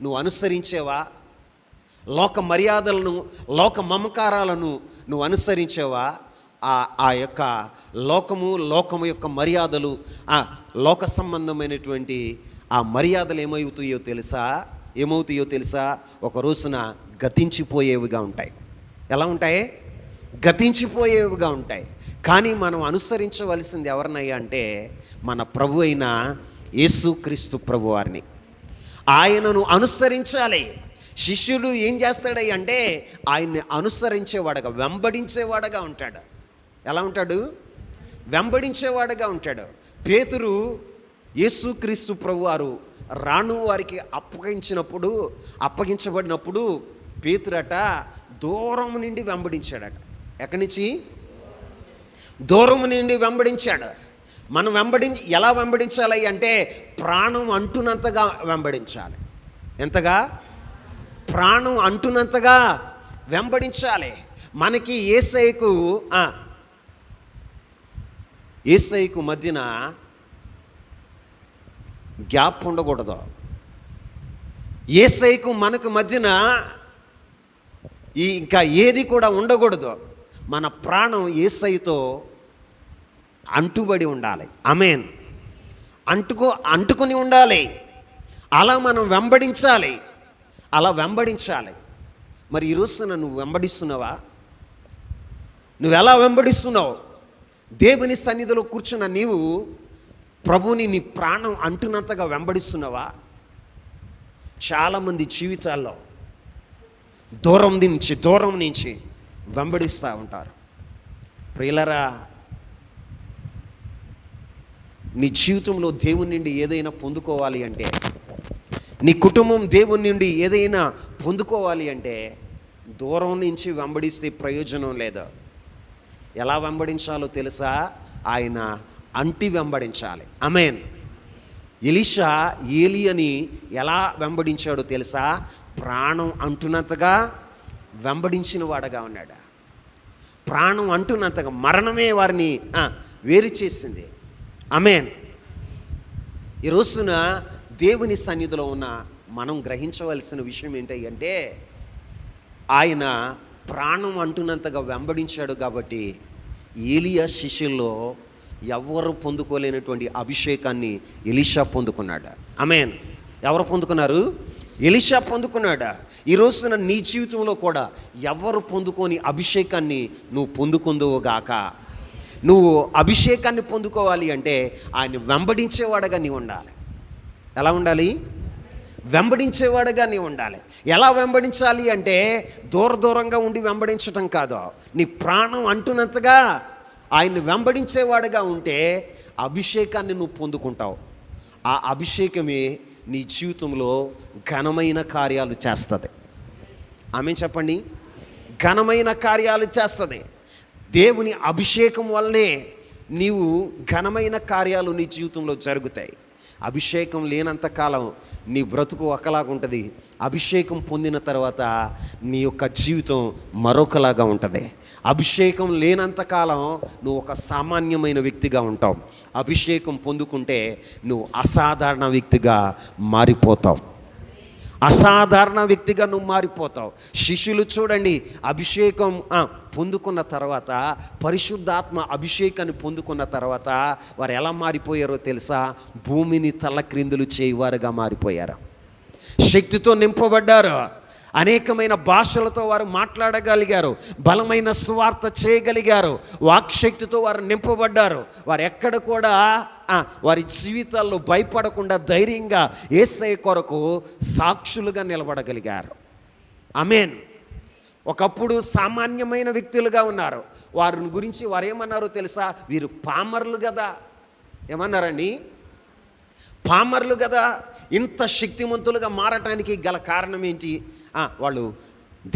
నువ్వు అనుసరించేవా? లోక మర్యాదలను, లోక మమకారాలను నువ్వు అనుసరించేవా? ఆ యొక్క లోకము యొక్క మర్యాదలు, ఆ లోక సంబంధమైనటువంటి ఆ మర్యాదలు ఏమవుతాయో తెలుసా? ఒక రోజున గతించిపోయేవిగా ఉంటాయి. ఎలా ఉంటాయి? గతించిపోయేవిగా ఉంటాయి. కానీ మనం అనుసరించవలసింది ఎవరినయ్యా అంటే, మన ప్రభు అయిన యేసుక్రీస్తు ప్రభు వారిని. ఆయనను అనుసరించాలి. శిష్యుడు ఏం చేస్తాడయ్యా అంటే, ఆయన్ని అనుసరించేవాడుగా, వెంబడించేవాడుగా ఉంటాడు. ఎలా ఉంటాడు? వెంబడించేవాడుగా ఉంటాడు. పేతురు యేసుక్రీస్తు ప్రభువారు రాను వారికి అప్పగించబడినప్పుడు పేతురట దూరం నుండి వెంబడించాడట. ఎక్కడి నుంచి? దూరం నుండి వెంబడించాడు. మనం ఎలా వెంబడించాలి అంటే, ప్రాణం అంటున్నంతగా వెంబడించాలి. ఎంతగా? ప్రాణం అంటున్నంతగా వెంబడించాలి. మనకి యేసయ్యకు మధ్యన గ్యాప్ ఉండకూడదు. యేసయ్యకు మనకు మధ్యన ఇంకా ఏది కూడా ఉండకూడదు. మన ప్రాణం యేసయ్యతో అంటుబడి ఉండాలి. ఆమేన్. అంటుకొని ఉండాలి. అలా మనం వెంబడించాలి. అలా వెంబడించాలి. మరి ఈ రోజున నువ్వు వెంబడిస్తున్నావా? నువ్వు ఎలా వెంబడిస్తున్నావు? దేవుని సన్నిధిలో కూర్చున్న నీవు ప్రభువుని నీ ప్రాణం అంటున్నంతగా వెంబడిస్తున్నావా? చాలామంది జీవితాల్లో దూరం నుంచి వెంబడిస్తూ ఉంటారు. ప్రియులరా, నీ జీవితంలో దేవుని నుండి ఏదైనా పొందుకోవాలి అంటే, నీ కుటుంబం దేవుని నుండి ఏదైనా పొందుకోవాలి అంటే దూరం నుంచి వెంబడిస్తే ప్రయోజనం లేదు. ఎలా వెంబడించాలో తెలుసా? ఆయన అంటి వెంబడించాలి. ఆమేన్. ఎలీషా ఏలియాని ఎలా వెంబడించాడో తెలుసా? ప్రాణం అంటున్నంతగా వెంబడించిన వాడగా ఉన్నాడు. ప్రాణం అంటున్నంతగా, మరణమే వారిని వేరు చేసింది. ఆమేన్. ఈ రోజున దేవుని సన్నిధిలో ఉన్న మనం గ్రహించవలసిన విషయం ఏంటంటే, ఆయన ప్రాణం అంటున్నంతగా వెంబడించాడు కాబట్టి ఏలియా శిష్యుల్లో ఎవరు పొందుకోలేనటువంటి అభిషేకాన్ని ఎలీషా పొందుకున్నాడు. ఆమేన్. ఎవరు పొందుకున్నారు? ఎలీషా పొందుకున్నాడు. ఈ రోజున నీ జీవితంలో కూడా ఎవరు పొందుకోని అభిషేకాన్ని నువ్వు పొందుకుందువుగాక. నువ్వు అభిషేకాన్ని పొందుకోవాలి అంటే ఆయన వెంబడించేవాడుగా నీవు ఉండాలి. ఎలా ఉండాలి? వెంబడించేవాడుగా నీవు ఉండాలి. ఎలా వెంబడించాలి అంటే దూరంగా ఉండి వెంబడించటం కాదు. నీ ప్రాణం అంటున్నంతగా ఆయన్ని వెంబడించేవాడుగా ఉంటే అభిషేకాన్ని నువ్వు పొందుకుంటావు. ఆ అభిషేకమే నీ జీవితంలో ఘనమైన కార్యాలు చేస్తుంది. ఆమేన్ చెప్పండి. ఘనమైన కార్యాలు చేస్తుంది. దేవుని అభిషేకం వల్లనే నీవు ఘనమైన కార్యాలు నీ జీవితంలో జరుగుతాయి. అభిషేకం లేనంతకాలం నీ బ్రతుకు ఒకలాగా ఉంటుంది. అభిషేకం పొందిన తర్వాత నీ యొక్క జీవితం మరొకలాగా ఉంటుంది. అభిషేకం లేనంతకాలం నువ్వు ఒక సామాన్యమైన వ్యక్తిగా ఉంటావు. అభిషేకం పొందుకుంటే నువ్వు అసాధారణ వ్యక్తిగా మారిపోతావు. అసాధారణ వ్యక్తిగా నువ్వు మారిపోతావు. శిష్యులు చూడండి, అభిషేకం పొందుకున్న తర్వాత, పరిశుద్ధాత్మ అభిషేకాన్ని పొందుకున్న తర్వాత వారు ఎలా మారిపోయారో తెలుసా? భూమిని తలక్రిందులు చేయవారుగా మారిపోయారు. శక్తితో నింపబడ్డారు. అనేకమైన భాషలతో వారు మాట్లాడగలిగారు. బలమైన సువార్త చేయగలిగారు. వాక్శక్తితో వారు నింపబడ్డారు. వారు ఎక్కడ కూడా వారి జీవితాల్లో భయపడకుండా ధైర్యంగా యేసయ్య కొరకు సాక్షులుగా నిలబడగలిగారు. ఆమేన్. ఒకప్పుడు సామాన్యమైన వ్యక్తులుగా ఉన్నారు. వారిని గురించి వారు ఏమన్నారో తెలుసా? వీరు పామర్లు కదా. ఏమన్నారండి? పామర్లు కదా. ఇంత శక్తిమంతులుగా మారటానికి గల కారణం ఏంటి? వాళ్ళు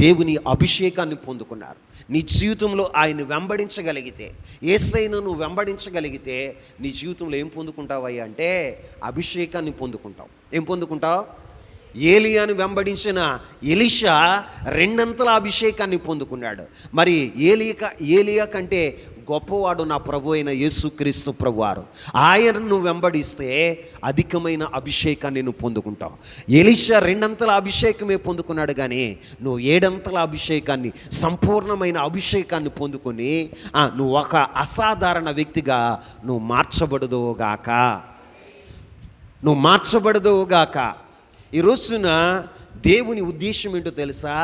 దేవుని అభిషేకాన్ని పొందుకున్నారు. నీ జీవితంలో ఆయన్ని వెంబడించగలిగితే, యేసయ్యను నువ్వు వెంబడించగలిగితే నీ జీవితంలో ఏం పొందుకుంటావయ్యా అంటే అభిషేకాన్ని పొందుకుంటావు. ఏం పొందుకుంటావు? ఏలియాను వెంబడించిన ఎలీషా రెండంతల అభిషేకాన్ని పొందుకున్నాడు. మరి ఏలియా కంటే గొప్పవాడు నా ప్రభు అయిన యేసుక్రీస్తు ప్రభువారు. ఆయనను వెంబడిస్తే అధికమైన అభిషేకాన్ని నువ్వు పొందుకుంటావు. ఎలీషా రెండంతల అభిషేకమే పొందుకున్నాడు, కానీ నువ్వు ఏడంతల అభిషేకాన్ని, సంపూర్ణమైన అభిషేకాన్ని పొందుకొని నువ్వు ఒక అసాధారణ వ్యక్తిగా నువ్వు మార్చబడదువుగాక. ఈ రోజున దేవుని ఉద్దేశం ఏంటో తెలుసా?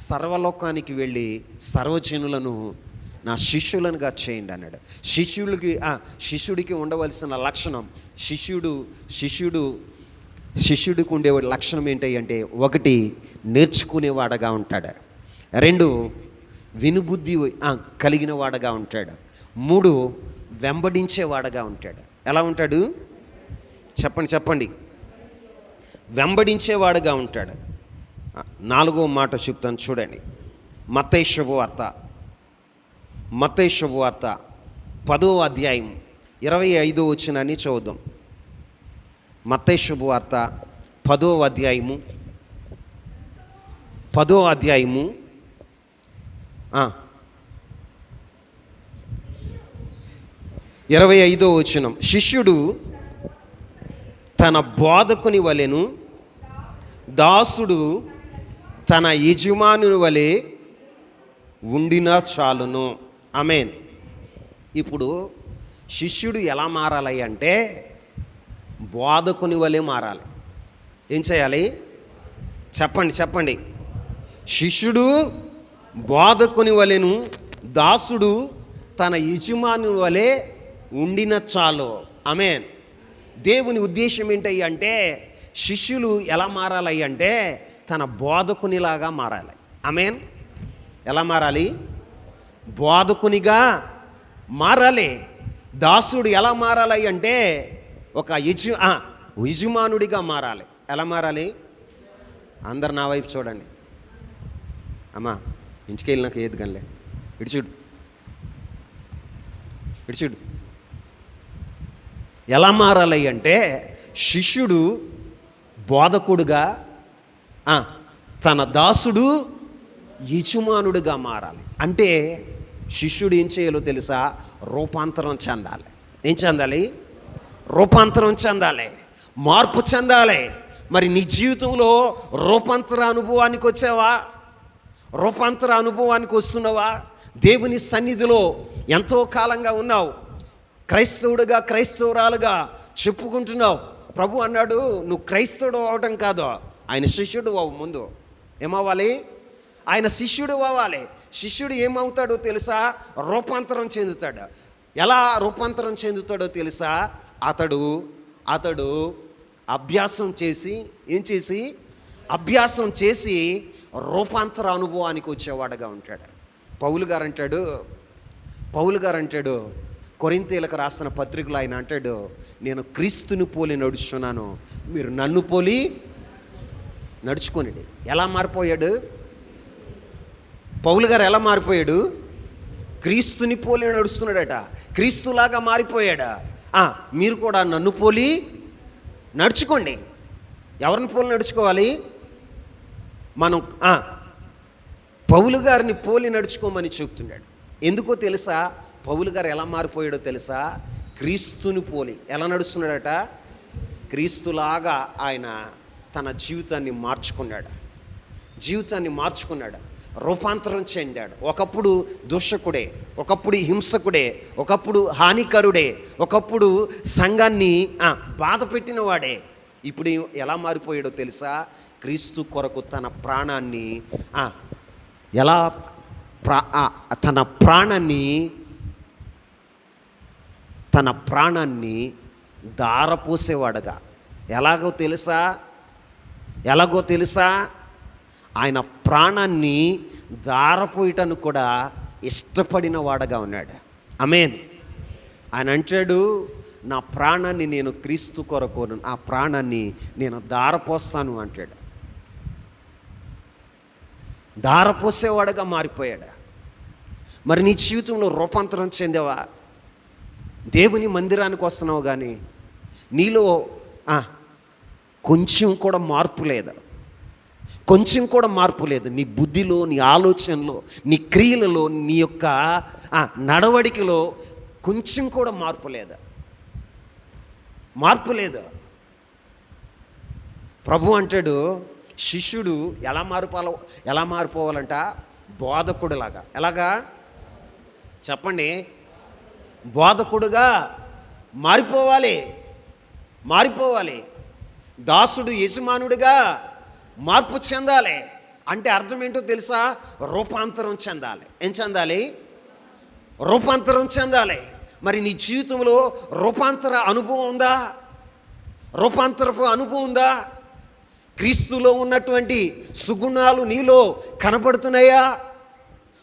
సర్వలోకానికి వెళ్ళి సర్వజనులను నా శిష్యులనుగా చేయండి అన్నాడు. శిష్యుడికి ఉండవలసిన లక్షణం, శిష్యుడికి ఉండే లక్షణం ఏంటంటే, 1 నేర్చుకునేవాడగా ఉంటాడు, 2 వినుబుద్ధి కలిగిన వాడగా ఉంటాడు, 3 వెంబడించేవాడగా ఉంటాడు. ఎలా ఉంటాడు? చెప్పండి. వెంబడించేవాడుగా ఉంటాడు. 4వ మాట చెప్తాను చూడండి. మత్తయి శుభవార్త 10వ అధ్యాయం 25వ వచనాన్ని చదువుదాం. మత్తయి శుభవార్త 10వ అధ్యాయము 25వ వచనం. శిష్యుడు తన బోధకుని వలెను దాసుడు తన యజమానుని వలె ఉండినా చాలును. ఆమేన్. ఇప్పుడు శిష్యుడు ఎలా మారాలి అంటే బోధకుని వలె మారాలి. ఏం చేయాలి చెప్పండి. శిష్యుడు బోధకుని వలెను, దాసుడు తన యజమాని వలె ఉండిన చాలు. ఆమేన్. దేవుని ఉద్దేశం ఏంటయ్యి అంటే శిష్యులు ఎలా మారాలి అంటే తన బోధకునిలాగా మారాలి. ఆమేన్. ఎలా మారాలి? బోధకునిగా మారాలి. దాసుడు ఎలా మారాలి అంటే ఒక యజమానుడిగా మారాలి. ఎలా మారాలి? అందరు నా వైపు చూడండి. అమ్మా ఇంటికి వెళ్ళి నాకు ఏది కనలే, ఇడిచుడు. ఎలా మారాలి అంటే శిష్యుడు బోధకుడుగా, తన దాసుడు యజమానుడిగా మారాలి. అంటే శిష్యుడు ఏం చేయాలో తెలుసా? రూపాంతరం చెందాలి. ఏం చెందాలి? రూపాంతరం చెందాలి, మార్పు చెందాలి. మరి నీ జీవితంలో రూపాంతర అనుభవానికి వచ్చావా? రూపాంతర అనుభవానికి వస్తున్నావా? దేవుని సన్నిధిలో ఎంతో కాలంగా ఉన్నావు, క్రైస్తవుడుగా క్రైస్తవురాలుగా చెప్పుకుంటున్నావు. ప్రభు అన్నాడు, నువ్వు క్రైస్తవుడు అవడం కాదు, ఆయన శిష్యుడు అవ్వు. ముందు ఏమవ్వాలి? ఆయన శిష్యుడు అవ్వాలి. శిష్యుడు ఏమవుతాడో తెలుసా? రూపాంతరం చెందుతాడు. ఎలా రూపాంతరం చెందుతాడో తెలుసా? అతడు అభ్యాసం చేసి రూపాంతర అనుభవానికి వచ్చేవాడుగా ఉంటాడు. పౌలు గారు అంటాడు కొరింథీయులకు రాసిన పత్రికలో ఆయన అంటాడు, నేను క్రీస్తుని పోలి నడుచున్నాను, మీరు నన్ను పోలి నడుచుకోనండి. ఎలా మారిపోయాడు పౌలు గారు? ఎలా మారిపోయాడు? క్రీస్తుని పోలి నడుస్తున్నాడట, క్రీస్తులాగా మారిపోయాడా? మీరు కూడా నన్ను పోలి నడుచుకోండి. ఎవరిని పోలి నడుచుకోవాలి? మనం పౌలు గారిని పోలి నడుచుకోమని చెప్తున్నాడు. ఎందుకో తెలుసా? పౌలు గారు ఎలా మారిపోయాడో తెలుసా? క్రీస్తుని పోలి ఎలా నడుస్తున్నాడట? క్రీస్తులాగా ఆయన తన జీవితాన్ని మార్చుకున్నాడు, రూపాంతరం చెందాడు. ఒకప్పుడు దూషకుడే, ఒకప్పుడు హింసకుడే, ఒకప్పుడు హానికరుడే, ఒకప్పుడు సంఘాన్ని బాధ పెట్టిన వాడే. ఇప్పుడు ఎలా మారిపోయాడో తెలుసా? క్రీస్తు కొరకు తన ప్రాణాన్ని తన ప్రాణాన్ని దారపోసేవాడుగా. ఎలాగో తెలుసా? ఆయన ప్రాణాన్ని దారపోయటానికి కూడా ఇష్టపడిన వాడుగా ఉన్నాడు. ఆమేన్. ఆయన అంటాడు, నా ప్రాణాన్ని నేను క్రీస్తు కొరకు, ఆ ప్రాణాన్ని నేను దారపోస్తాను అంటాడు. దారపోసేవాడుగా మారిపోయాడు. మరి నీ జీవితంలో రూపాంతరం చెందావా? దేవుని మందిరానికి వస్తున్నావు కానీ నీలో కొంచెం కూడా మార్పు లేదు. నీ బుద్ధిలో, నీ ఆలోచనలో, నీ క్రియలలో, నీ యొక్క నడవడికలో కొంచెం కూడా మార్పు లేదు. ప్రభు అంటాడు, శిష్యుడు ఎలా మారిపోవాలంట? బోధకుడులాగా. ఎలాగా చెప్పండి? బోధకుడుగా మారిపోవాలి. దాసుడు యజమానుడిగా మార్పు చెందాలి. అంటే అర్థం ఏంటో తెలుసా? రూపాంతరం చెందాలి. ఏం చెందాలి? రూపాంతరం చెందాలి. మరి నీ జీవితంలో రూపాంతరపు అనుభవం ఉందా? క్రీస్తులో ఉన్నటువంటి సుగుణాలు నీలో కనపడుతున్నాయా?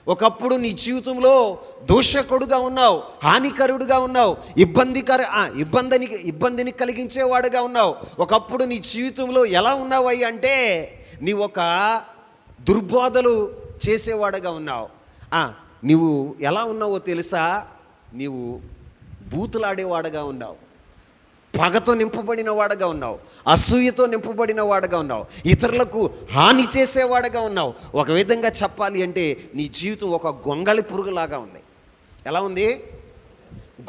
ఒకప్పుడు నీ జీవితంలో దోషకుడుగా ఉన్నావు, హానికరుడుగా ఉన్నావు, ఇబ్బందిని కలిగించేవాడుగా ఉన్నావు. ఒకప్పుడు నీ జీవితంలో ఎలా ఉన్నావయ్యా అంటే నీ ఒక దుర్బోధలు చేసేవాడుగా ఉన్నావు. నీవు ఎలా ఉన్నావో తెలుసా? నీవు బూతులాడేవాడుగా ఉన్నావు, పగతో నింపబడిన వాడుగా ఉన్నావు, అసూయతో నింపబడిన వాడుగా ఉన్నావు, ఇతరులకు హాని చేసేవాడుగా ఉన్నావు. ఒక విధంగా చెప్పాలి అంటే నీ జీవితం ఒక గొంగళి పురుగులాగా ఉంది. ఎలా ఉంది?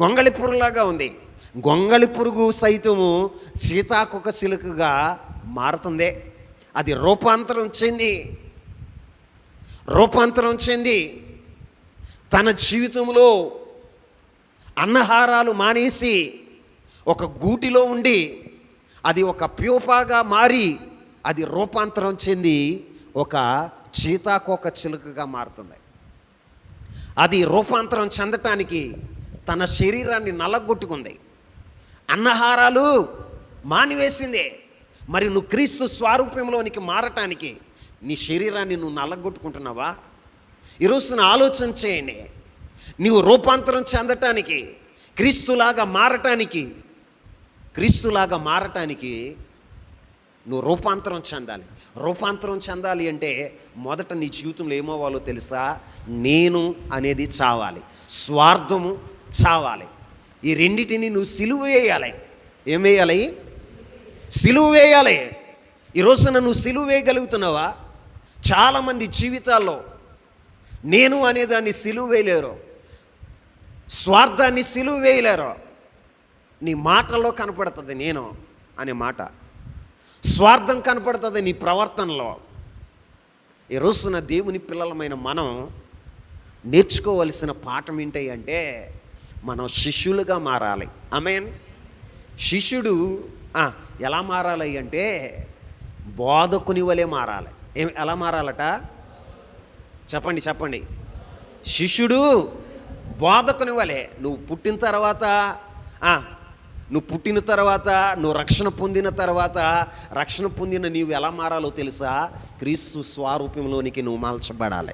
గొంగళి పురుగులాగా ఉంది. గొంగళి పురుగు సైతము సీతాకొక సిలుకగా మారుతుందే. అది రూపాంతరం చెంది తన జీవితంలో అన్నహారాలు మానేసి ఒక గూటిలో ఉండి అది ఒక ప్యూపాగా మారి అది రూపాంతరం చెంది ఒక చీతాకోక చిలుకగా మారుతుంది. అది రూపాంతరం చెందటానికి తన శరీరాన్ని నలగొట్టుకుంది, అన్నహారాలు మానివేసిందే. మరి నువ్వు క్రీస్తు స్వరూపంలోనికి మారటానికి నీ శరీరాన్ని నువ్వు నలగొట్టుకుంటున్నావా? ఈరోజున ఆలోచన చేయండి. నీవు రూపాంతరం చెందటానికి, క్రీస్తులాగా మారటానికి నువ్వు రూపాంతరం చెందాలి అంటే మొదట నీ జీవితంలో ఏమవ్వాలో తెలుసా? నేను అనేది చావాలి, స్వార్థము చావాలి. ఈ రెండిటిని నువ్వు సిలువ వేయాలి. ఏం వేయాలి? సిలువ వేయాలి. ఈరోజున నువ్వు సిలువ వేయగలుగుతున్నావా? చాలామంది జీవితాల్లో నేను అనేదాన్ని సిలువ వేయలేరు, స్వార్థాన్ని సిలువ వేయలేరు. నీ మాటల్లో కనపడుతుంది నేను అనే మాట, స్వార్థం కనపడుతుంది నీ ప్రవర్తనలో. ఈ రోజున దేవుని పిల్లలమైన మనం నేర్చుకోవలసిన పాఠం ఏంటి అంటే మనం శిష్యులుగా మారాలి. ఆమేన్. శిష్యుడు ఎలా మారాలి అంటే బోధకుని వలె మారాలి. ఎలా మారాలట? చెప్పండి. శిష్యుడు బోధకుని వలె. నువ్వు పుట్టిన తర్వాత నువ్వు రక్షణ పొందిన నీవు ఎలా మారాలో తెలుసా? క్రీస్తు స్వరూపంలోనికి నువ్వు మార్చబడాలి.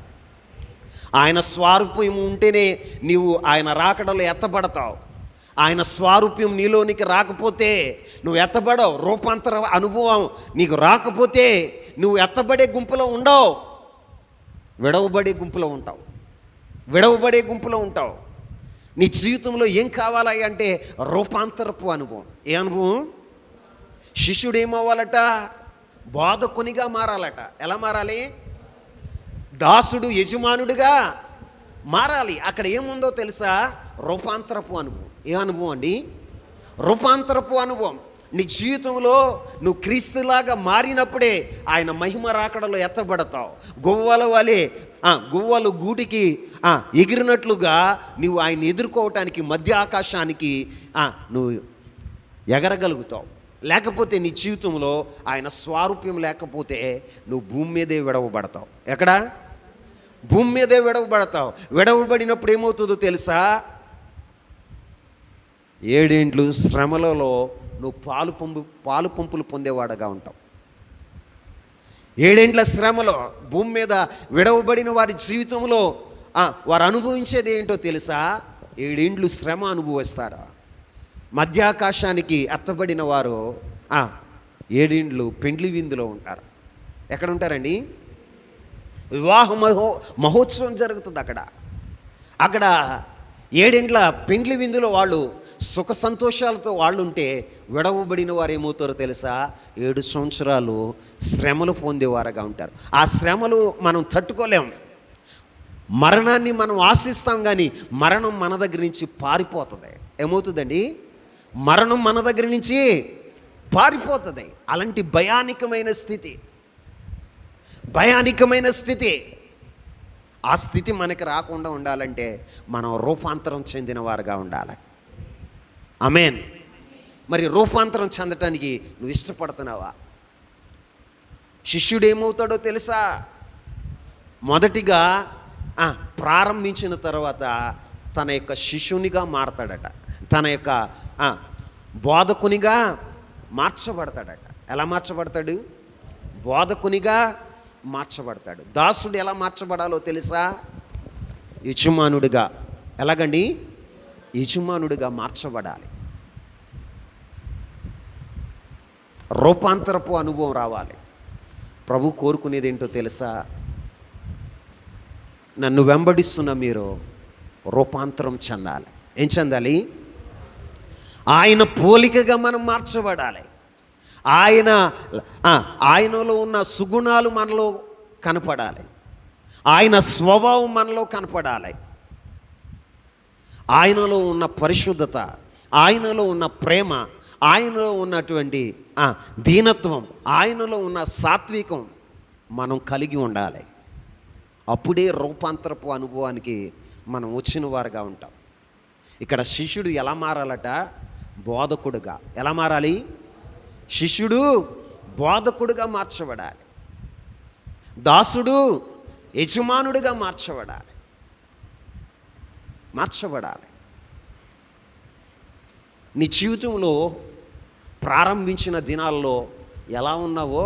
ఆయన స్వరూపం ఉంటేనే నీవు ఆయన రాకడలో ఎత్తబడతావు. ఆయన స్వరూపం నీలోనికి రాకపోతే నువ్వు ఎత్తబడవు. రూపాంతర అనుభవం నీకు రాకపోతే నువ్వు ఎత్తబడే గుంపులో ఉండవు, విడవబడే గుంపులో ఉంటావు. నీ జీవితంలో ఏం కావాలి అంటే రూపాంతరపు అనుభవం. ఏ అనుభవం? శిష్యుడు ఏమవ్వాలట? బోధకునిగా మారాలట. ఎలా మారాలి? దాసుడు యజమానుడిగా మారాలి. అక్కడ ఏముందో తెలుసా? రూపాంతరపు అనుభవం. ఏ అనుభవం అండి? రూపాంతరపు అనుభవం. నీ జీవితంలో నువ్వు క్రీస్తులాగా మారినప్పుడే ఆయన మహిమ రాకడలో ఎత్తబడతావు. గువ్వలు గూటికి ఎగిరినట్లుగా నువ్వు ఆయన ఎదుర్కోవటానికి మధ్య ఆకాశానికి నువ్వు ఎగరగలుగుతావు. లేకపోతే నీ జీవితంలో ఆయన స్వారూప్యం లేకపోతే నువ్వు భూమి మీదే విడవబడతావు. ఎక్కడ? భూమి మీదే విడవబడతావు. విడవబడినప్పుడు ఏమవుతుందో తెలుసా? 7 ఏండ్లు శ్రమలలో నువ్వు పాలు పంపులు పొందేవాడుగా ఉంటావు. 7 ఏండ్ల శ్రమలో భూమి మీద విడవబడిన వారి జీవితంలో వారు అనుభవించేది ఏంటో తెలుసా? 7 ఏండ్లు శ్రమ అనుభవిస్తారు. మధ్యాకాశానికి ఎత్తబడిన వారు 7 ఏండ్లు పెండ్లి విందులో ఉంటారు. ఎక్కడ ఉంటారండి? వివాహ మహోత్సవం జరుగుతుంది అక్కడ 7 ఏండ్ల పెండ్లి విందులో వాళ్ళు సుఖ సంతోషాలతో వాళ్ళు ఉంటే, విడవబడిన వారు ఏమవుతారో తెలుసా? 7 సంవత్సరాలు శ్రమలు పొందేవారుగా ఉంటారు. ఆ శ్రమలు మనం తట్టుకోలేం. మరణాన్ని మనం ఆశిస్తాం, కానీ మరణం మన దగ్గర నుంచి పారిపోతుంది. ఏమవుతుందండి? మరణం మన దగ్గర నుంచి పారిపోతుంది. అలాంటి భయానకమైన స్థితి. ఆ స్థితి మనకి రాకుండా ఉండాలంటే మనం రూపాంతరం చెందిన వారుగా ఉండాలి. ఆమేన్. మరి రూపాంతరం చెందటానికి నువ్వు ఇష్టపడుతున్నావా? శిష్యుడు ఏమవుతాడో తెలుసా? మొదటిగా ప్రారంభించిన తర్వాత తన యొక్క శిష్యునిగా మారతాడట. తన యొక్క బోధకునిగా మార్చబడతాడట. ఎలా మార్చబడతాడు? బోధకునిగా మార్చబడతాడు. దాసుడు ఎలా మార్చబడాలో తెలుసా? యజమానుడిగా. ఎలాగండి? యజమానుడిగా మార్చబడాలి. రూపాంతరపు అనుభవం రావాలి. ప్రభు కోరుకునేది ఏంటో తెలుసా? నన్ను వెంబడిస్తున్న మీరు రూపాంతరం చెందాలి. ఏం చెందాలి? ఆయన పోలికగా మనం మార్చబడాలి. ఆయనలో ఉన్న సుగుణాలు మనలో కనపడాలి. ఆయన స్వభావం మనలో కనపడాలి. ఆయనలో ఉన్న పరిశుద్ధత, ఆయనలో ఉన్న ప్రేమ, ఆయనలో ఉన్నటువంటి దీనత్వం, ఆయనలో ఉన్న సాత్వికం మనం కలిగి ఉండాలి. అప్పుడే రూపాంతరపు అనుభవానికి మనం వచ్చిన వారుగా ఉంటాం. ఇక్కడ శిష్యుడు ఎలా మారాలట? బోధకుడుగా. ఎలా మారాలి? శిష్యుడు బోధకుడుగా మార్చబడాలి. దాసుడు యజమానుడిగా మార్చబడాలి. నీ జీవితంలో ప్రారంభించిన దినాల్లో ఎలా ఉన్నావో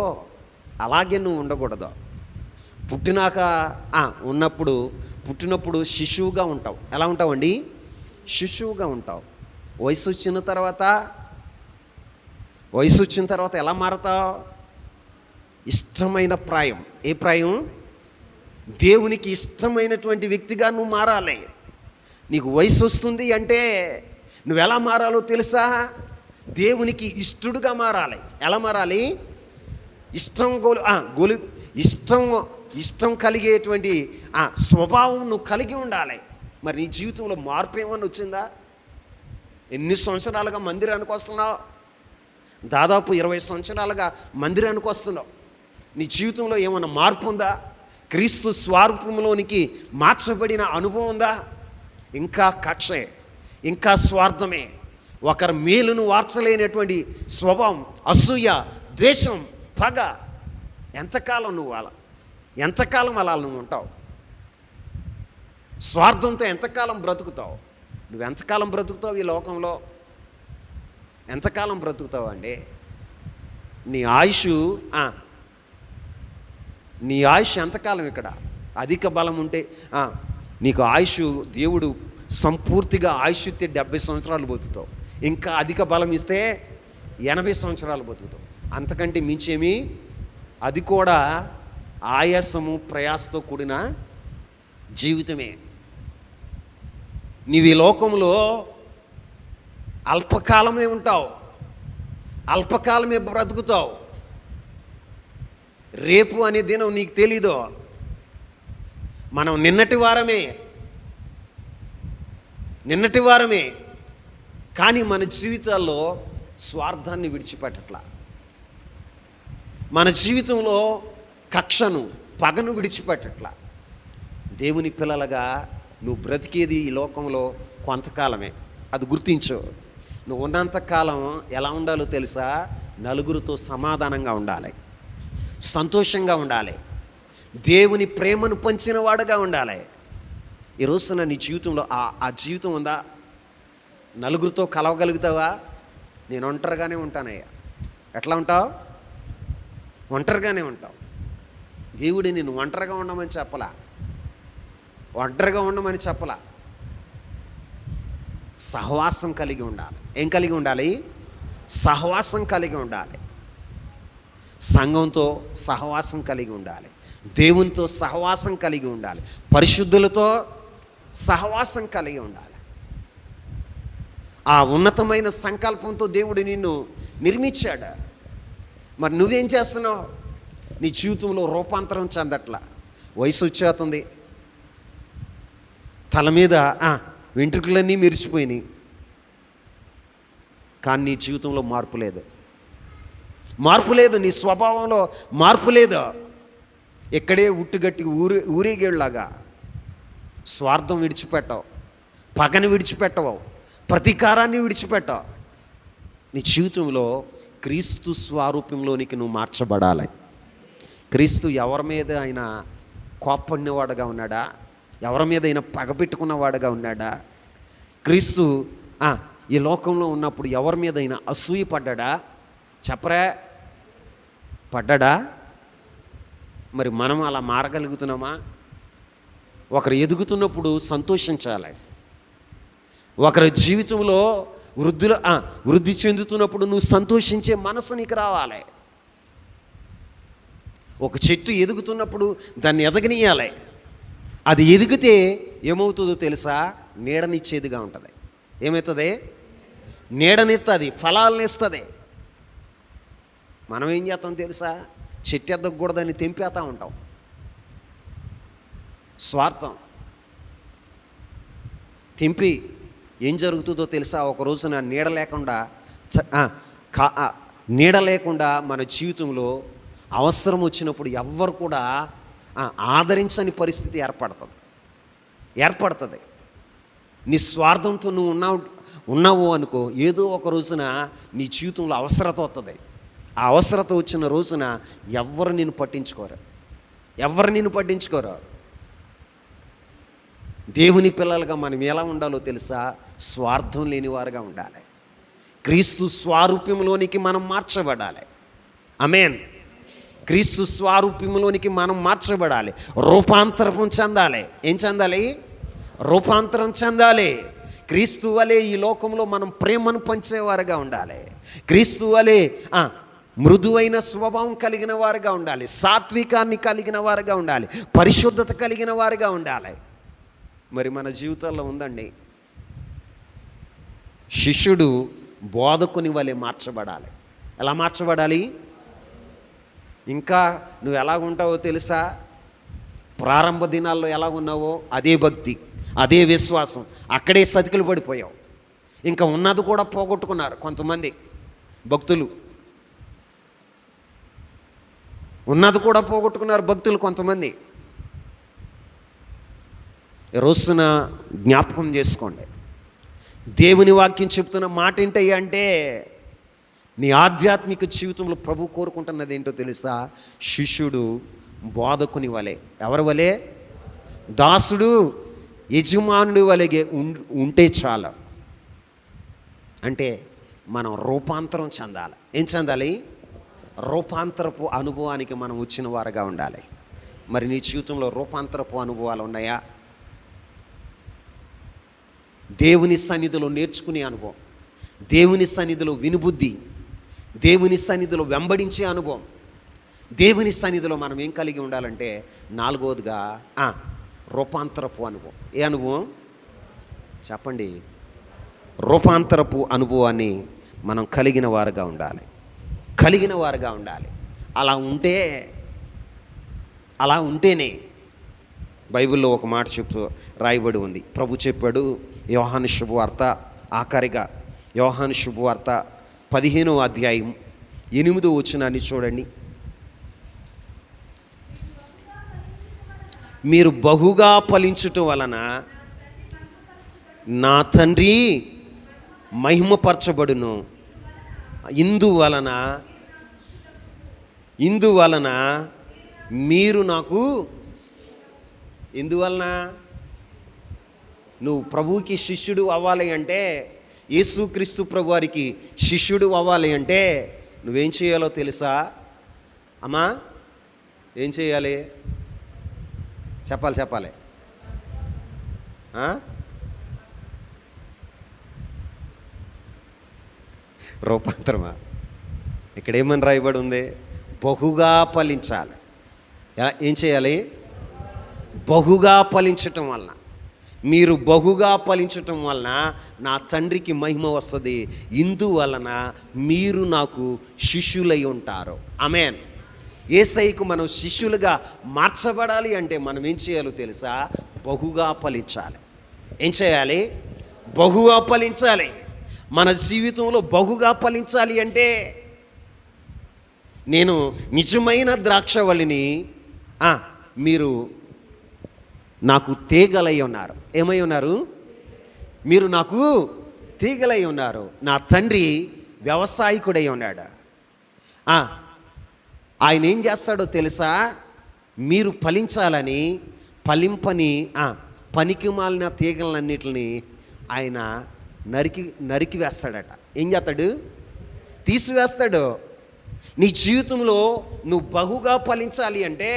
అలాగే నువ్వు ఉండకూడదు. పుట్టినప్పుడు శిశువుగా ఉంటావు. ఎలా ఉంటావండి? శిశువుగా ఉంటావు. వయసు వచ్చిన తర్వాత ఎలా మారతావు? ఇష్టమైన ప్రాయం. ఏ ప్రాయం? దేవునికి ఇష్టమైనటువంటి వ్యక్తిగా నువ్వు మారాలి. నీకు వయసు వస్తుంది అంటే నువ్వు ఎలా మారాలో తెలుసా? దేవునికి ఇష్టడుగా మారాలి. ఎలా మారాలి? ఇష్టం కలిగేటువంటి స్వభావం నువ్వు కలిగి ఉండాలి. మరి నీ జీవితంలో మార్పు ఏమన్నా వచ్చిందా? ఎన్ని సంవత్సరాలుగా మందిరానికి వస్తున్నావు? దాదాపు 20 సంవత్సరాలుగా మందిరానికి వస్తున్నావు. నీ జీవితంలో ఏమన్నా మార్పు ఉందా? క్రీస్తు స్వరూపంలోనికి మార్చబడిన అనుభవం ఉందా? ఇంకా కక్షే, ఇంకా స్వార్థమే, ఒకరి మేలును వార్చలేనటువంటి స్వభావం, అసూయ, ద్వేషం, పగ. ఎంతకాలం అలా నువ్వు ఉంటావు? స్వార్థంతో ఎంతకాలం బ్రతుకుతావు? నువ్వు ఎంతకాలం బ్రతుకుతావు ఈ లోకంలో? ఎంతకాలం బ్రతుకుతావు అండి? నీ ఆయుష్ ఎంతకాలం ఇక్కడ? అధిక బలం ఉంటే నీకు ఆయుష్ దేవుడు సంపూర్తిగా ఆయుష్ ఇస్తే 70 సంవత్సరాలు బతుకుతావు. ఇంకా అధిక బలం ఇస్తే 80 సంవత్సరాలు బతుకుతావు. అంతకంటే మించేమి? అది కూడా ఆయాసము, ప్రయాసతో కూడిన జీవితమే. నీవు ఈ లోకంలో అల్పకాలమే ఉంటావు, అల్పకాలమే బ్రతుకుతావు. రేపు అనే దినం నీకు తెలీదు. మనం నిన్నటి వారమే కానీ మన జీవితాల్లో స్వార్థాన్ని విడిచిపెట్టట్లా. మన జీవితంలో కక్షను, పగను విడిచిపెట్టట్లా. దేవుని పిల్లలుగా నువ్వు బ్రతికేది ఈ లోకంలో కొంతకాలమే. అది గుర్తించు. నువ్వు ఉన్నంతకాలం ఎలా ఉండాలో తెలుసా? నలుగురితో సమాధానంగా ఉండాలి, సంతోషంగా ఉండాలి, దేవుని ప్రేమను పంచిన వాడుగా ఉండాలి. ఈ రోజున నీ జీవితంలో ఆ జీవితం ఉందా? నలుగురితో కలవగలుగుతావా? నేను ఒంటరిగానే ఉంటానయ్యా. ఎట్లా ఉంటావు? ఒంటరిగానే ఉంటావు. దేవుడు నేను ఒంటరిగా ఉండమని చెప్పలా, ఒంటరిగా ఉండమని చెప్పలా. సహవాసం కలిగి ఉండాలి. ఏం కలిగి ఉండాలి? సహవాసం కలిగి ఉండాలి. సంఘంతో సహవాసం కలిగి ఉండాలి, దేవునితో సహవాసం కలిగి ఉండాలి, పరిశుద్ధులతో సహవాసం కలిగి ఉండాలి. ఆ ఉన్నతమైన సంకల్పంతో దేవుడు నిన్ను నిర్మించాడు. మరి నువ్వేం చేస్తున్నావు? నీ జీవితంలో రూపాంతరం చెందట్లా. వయసు వచ్చేస్తుంది, తల మీద వెంట్రుకలన్నీ మెరిసిపోయినాయి, కానీ నీ జీవితంలో మార్పు లేదు. నీ స్వభావంలో మార్పు లేదు. ఇక్కడే ఉట్టుగట్టి ఊరేగేళ్ళలాగా స్వార్థం విడిచిపెట్టవు, పగని విడిచిపెట్టవు, ప్రతీకారాన్ని విడిచిపెట్టవు. నీ జీవితంలో క్రీస్తు స్వరూపంలోనికి నువ్వు మార్చబడాలి. క్రీస్తు ఎవరి మీద అయినా కోప్పడినవాడుగా ఉన్నాడా? ఎవరి మీద అయినా పగపెట్టుకున్నవాడుగా ఉన్నాడా? క్రీస్తు ఈ లోకంలో ఉన్నప్పుడు ఎవరి మీద అయినా అసూయ పడ్డా? చెప్పరా? పడ్డా? మరి మనం అలా మారగలుగుతున్నామా? ఒకరు ఎదుగుతున్నప్పుడు సంతోషించాలి. ఒకరి జీవితంలో వృద్ధి చెందుతున్నప్పుడు నువ్వు సంతోషించే మనసు నీకు రావాలి. ఒక చెట్టు ఎదుగుతున్నప్పుడు దాన్ని ఎదగనీయాలి. అది ఎదిగితే ఏమవుతుందో తెలుసా? నీడనిచ్చేదిగా ఉంటుంది. ఏమవుతుంది? నీడనిస్తుంది, ఫలాలను ఇస్తుంది. మనం ఏం చేస్తాం తెలుసా? చెట్టు ఎదగకూడదని తెంపేస్తూ ఉంటాం. స్వార్థం. తెంపి ఏం జరుగుతుందో తెలుసా? ఒక రోజున నీడ లేకుండా నీడ లేకుండా మన జీవితంలో అవసరం వచ్చినప్పుడు ఎవ్వరు కూడా ఆదరించని పరిస్థితి ఏర్పడుతుంది. నీ స్వార్థంతో నువ్వు ఉన్నావు అనుకో, ఏదో ఒక రోజున నీ జీవితంలో అవసరత వస్తుంది. ఆ అవసరత వచ్చిన రోజున ఎవరు నిన్ను పట్టించుకోరు. దేవుని పిల్లలుగా మనం ఎలా ఉండాలో తెలుసా? స్వార్థం లేనివారుగా ఉండాలి. క్రీస్తు స్వారూప్యంలోనికి మనం మార్చబడాలి. ఆమేన్. క్రీస్తు స్వారూప్యంలోనికి మనం మార్చబడాలి. రూపాంతరం చెందాలి. ఏం చెందాలి? రూపాంతరం చెందాలి. క్రీస్తు వలె ఈ లోకంలో మనం ప్రేమను పంచేవారుగా ఉండాలి. క్రీస్తు వలె మృదువైన స్వభావం కలిగిన వారుగా ఉండాలి. సాత్వికాన్ని కలిగిన వారుగా ఉండాలి. పరిశుద్ధత కలిగిన వారుగా ఉండాలి. మరి మన జీవితాల్లో ఉందండి. శిష్యుడు బోధకుని వలె మార్చబడాలి. ఎలా మార్చబడాలి? ఇంకా నువ్వు ఎలా ఉంటావో తెలుసా? ప్రారంభ దినాల్లో ఎలా ఉన్నావో అదే భక్తి, అదే విశ్వాసం, అక్కడే సతికిలు పడిపోయావు. ఇంకా ఉన్నది కూడా పోగొట్టుకున్నారు కొంతమంది భక్తులు. ఉన్నది కూడా పోగొట్టుకున్నారు భక్తులు కొంతమంది. రోజున జ్ఞాపకం చేసుకోండి. దేవుని వాక్యం చెప్తున్న మాట ఏంటయ్యా అంటే, నీ ఆధ్యాత్మిక జీవితంలో ప్రభు కోరుకుంటున్నది ఏంటో తెలుసా? శిష్యుడు బోధకుని వలె. ఎవరి వలె? దాసుడు యజమానుడి వలె ఉంటే చాలు. అంటే మనం రూపాంతరం చెందాలి. ఏం చెందాలి? రూపాంతరపు అనుభవానికి మనం వచ్చిన వారుగా ఉండాలి. మరి నీ జీవితంలో రూపాంతరపు అనుభవాలు ఉన్నాయా? దేవుని సన్నిధిలో నేర్చుకునే అనుభవం, దేవుని సన్నిధిలో వినుబుద్ధి, దేవుని సన్నిధిలో వెంబడించే అనుభవం. దేవుని సన్నిధిలో మనం ఏం కలిగి ఉండాలంటే, నాలుగవదిగా రూపాంతరపు అనుభవం. ఏ అనుభవం చెప్పండి? రూపాంతరపు అనుభవాన్ని మనం కలిగిన వారుగా ఉండాలి. అలా ఉంటేనే బైబిల్లో ఒక మాట రాయబడి ఉంది. ప్రభు చెప్పాడు, యోహాను శుభవార్త, ఆఖరిగా యోహాను శుభవార్త 15వ అధ్యాయం 8వ వచనాన్ని చూడండి. మీరు బహుగా ఫలించుట వలన నా తండ్రి మహిమపరచబడును. ఇందువలన మీరు నాకు, ఎందువలన? నువ్వు ప్రభువుకి శిష్యుడు అవ్వాలి అంటే, యేసుక్రీస్తు ప్రభు వారికి శిష్యుడు అవ్వాలి అంటే నువ్వేం చేయాలో తెలుసా అమ్మా? ఏం చేయాలి? చెప్పాలి. రూపాంతరమా? ఇక్కడ ఏమని రాయబడి ఉంది? బహుగా ఫలించాలి. ఏం చేయాలి? బహుగా ఫలించటం వలన, మీరు బహుగా ఫలించటం వలన నా తండ్రికి మహిమ వస్తుంది. ఇందువలన మీరు నాకు శిష్యులై ఉంటారు. ఆమేన్. యేసయ్యకు మనం శిష్యులుగా మార్చబడాలి అంటే మనం ఏం చేయాలో తెలుసా? బహుగా ఫలించాలి. ఏం చేయాలి? బహుగా ఫలించాలి. మన జీవితంలో బహుగా ఫలించాలి అంటే, నేను నిజమైన ద్రాక్షవల్లిని, మీరు నాకు తీగలై ఉన్నారు. ఏమై ఉన్నారు? మీరు నాకు తీగలై ఉన్నారు. నా తండ్రి వ్యవసాయకుడై ఉన్నాడు. ఆయన ఏం చేస్తాడో తెలుసా? మీరు ఫలించాలని ఫలింపని పనికి మాలిన తీగలన్నిటిని ఆయన నరికి వేస్తాడట. ఏం చేస్తాడు? తీసివేస్తాడు. నీ జీవితంలో నువ్వు బహుగా ఫలించాలి అంటే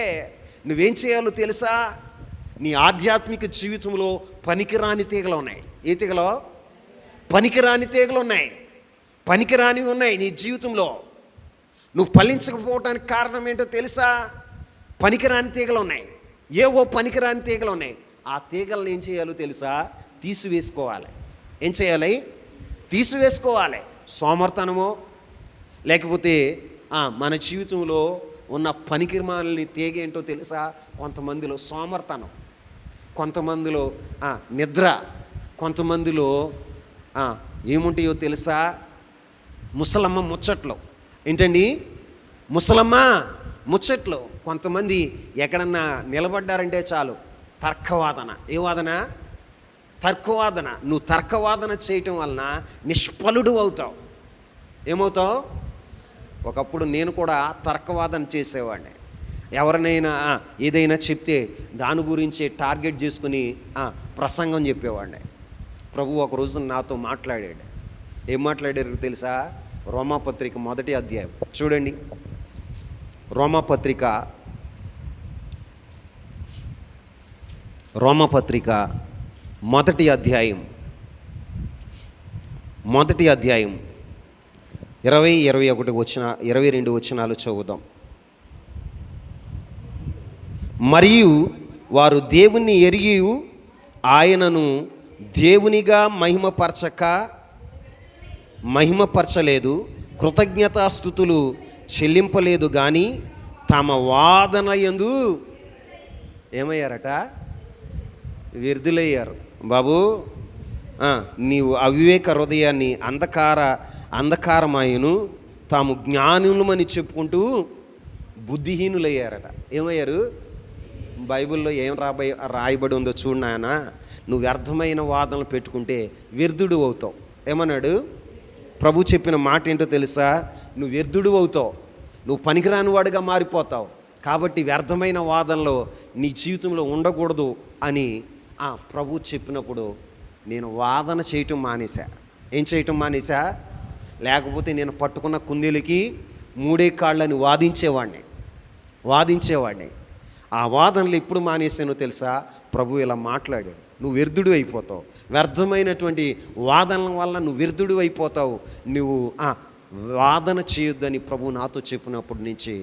నువ్వేం చేయాలో తెలుసా? నీ ఆధ్యాత్మిక జీవితంలో పనికిరాని తీగలు ఉన్నాయి. ఏ తీగలో? పనికిరాని తీగలు ఉన్నాయి. పనికిరానివి ఉన్నాయి నీ జీవితంలో. నువ్వు ఫలించకపోవటానికి కారణం ఏంటో తెలుసా? పనికిరాని తీగలు ఉన్నాయి. ఏవో పనికిరాని తీగలు ఉన్నాయి. ఆ తీగలను ఏం చేయాలో తెలుసా? తీసివేసుకోవాలి. ఏం చేయాలి? తీసివేసుకోవాలి. సోమర్తనమో లేకపోతే మన జీవితంలో ఉన్న పనికిమాలని తీగ ఏంటో తెలుసా? కొంతమందిలో సోమర్తనం, కొంతమందిలో నిద్ర, కొంతమందిలో ఏముంటాయో తెలుసా? ముసలమ్మ ముచ్చట్లు. ఏంటండి? ముసలమ్మ ముచ్చట్లు. కొంతమంది ఎక్కడన్నా నిలబడ్డారంటే చాలు తర్కవాదన. ఏ వాదన? తర్కవాదన. నువ్వు తర్కవాదన చేయటం వలన నిష్ఫలుడు అవుతావు. ఏమవుతావు? ఒకప్పుడు నేను కూడా తర్కవాదన చేసేవాడిని. ఎవరినైనా ఏదైనా చెప్తే దాని గురించి టార్గెట్ చేసుకుని ప్రసంగం చెప్పేవాడిని. ప్రభు ఒక రోజు నాతో మాట్లాడాడు. ఏం మాట్లాడారు తెలుసా? రోమాపత్రిక 1వ అధ్యాయం చూడండి. రోమాపత్రిక 1వ అధ్యాయం 20, 21 22 వచనాలు చదువుదాం. మరియు వారు దేవుణ్ణి ఎరిగి ఆయనను దేవునిగా మహిమపరచలేదు, కృతజ్ఞతాస్తుతులు చెల్లింపలేదు, కానీ తమ వాదన యందు ఏమయ్యారట? వ్యర్థులయ్యారు. బాబు, నీవు అవివేక హృదయాన్ని అంధకారమాయను, తాము జ్ఞానులమని చెప్పుకుంటూ బుద్ధిహీనులయ్యారట. ఏమయ్యారు? బైబిల్లో ఏం రాయబడి ఉందో చూడు నాయన. నువ్వు వ్యర్థమైన వాదనలు పెట్టుకుంటే వ్యర్థుడు అవుతావు. ఏమన్నాడు? ప్రభు చెప్పిన మాట ఏంటో తెలుసా? నువ్వు వ్యర్థుడు అవుతావు, నువ్వు పనికిరాని వాడిగా మారిపోతావు. కాబట్టి వ్యర్థమైన వాదనలో నీ జీవితంలో ఉండకూడదు అని ప్రభు చెప్పినప్పుడు నేను వాదన చేయటం మానేశా. ఏం చేయటం మానేశా? లేకపోతే నేను పట్టుకున్న కుందేలుకి 3 కాళ్ళని వాదించేవాడిని. ఆ వాదనలు ఎప్పుడు మానేసానో తెలుసా? ప్రభు ఇలా మాట్లాడాడు, నువ్వు వ్యర్థుడు అయిపోతావు. వ్యర్థమైనటువంటి వాదనల వల్ల నువ్వు వ్యర్థుడు అయిపోతావు. నువ్వు వాదన చేయొద్దని ప్రభు నాతో చెప్పినప్పటి నుంచి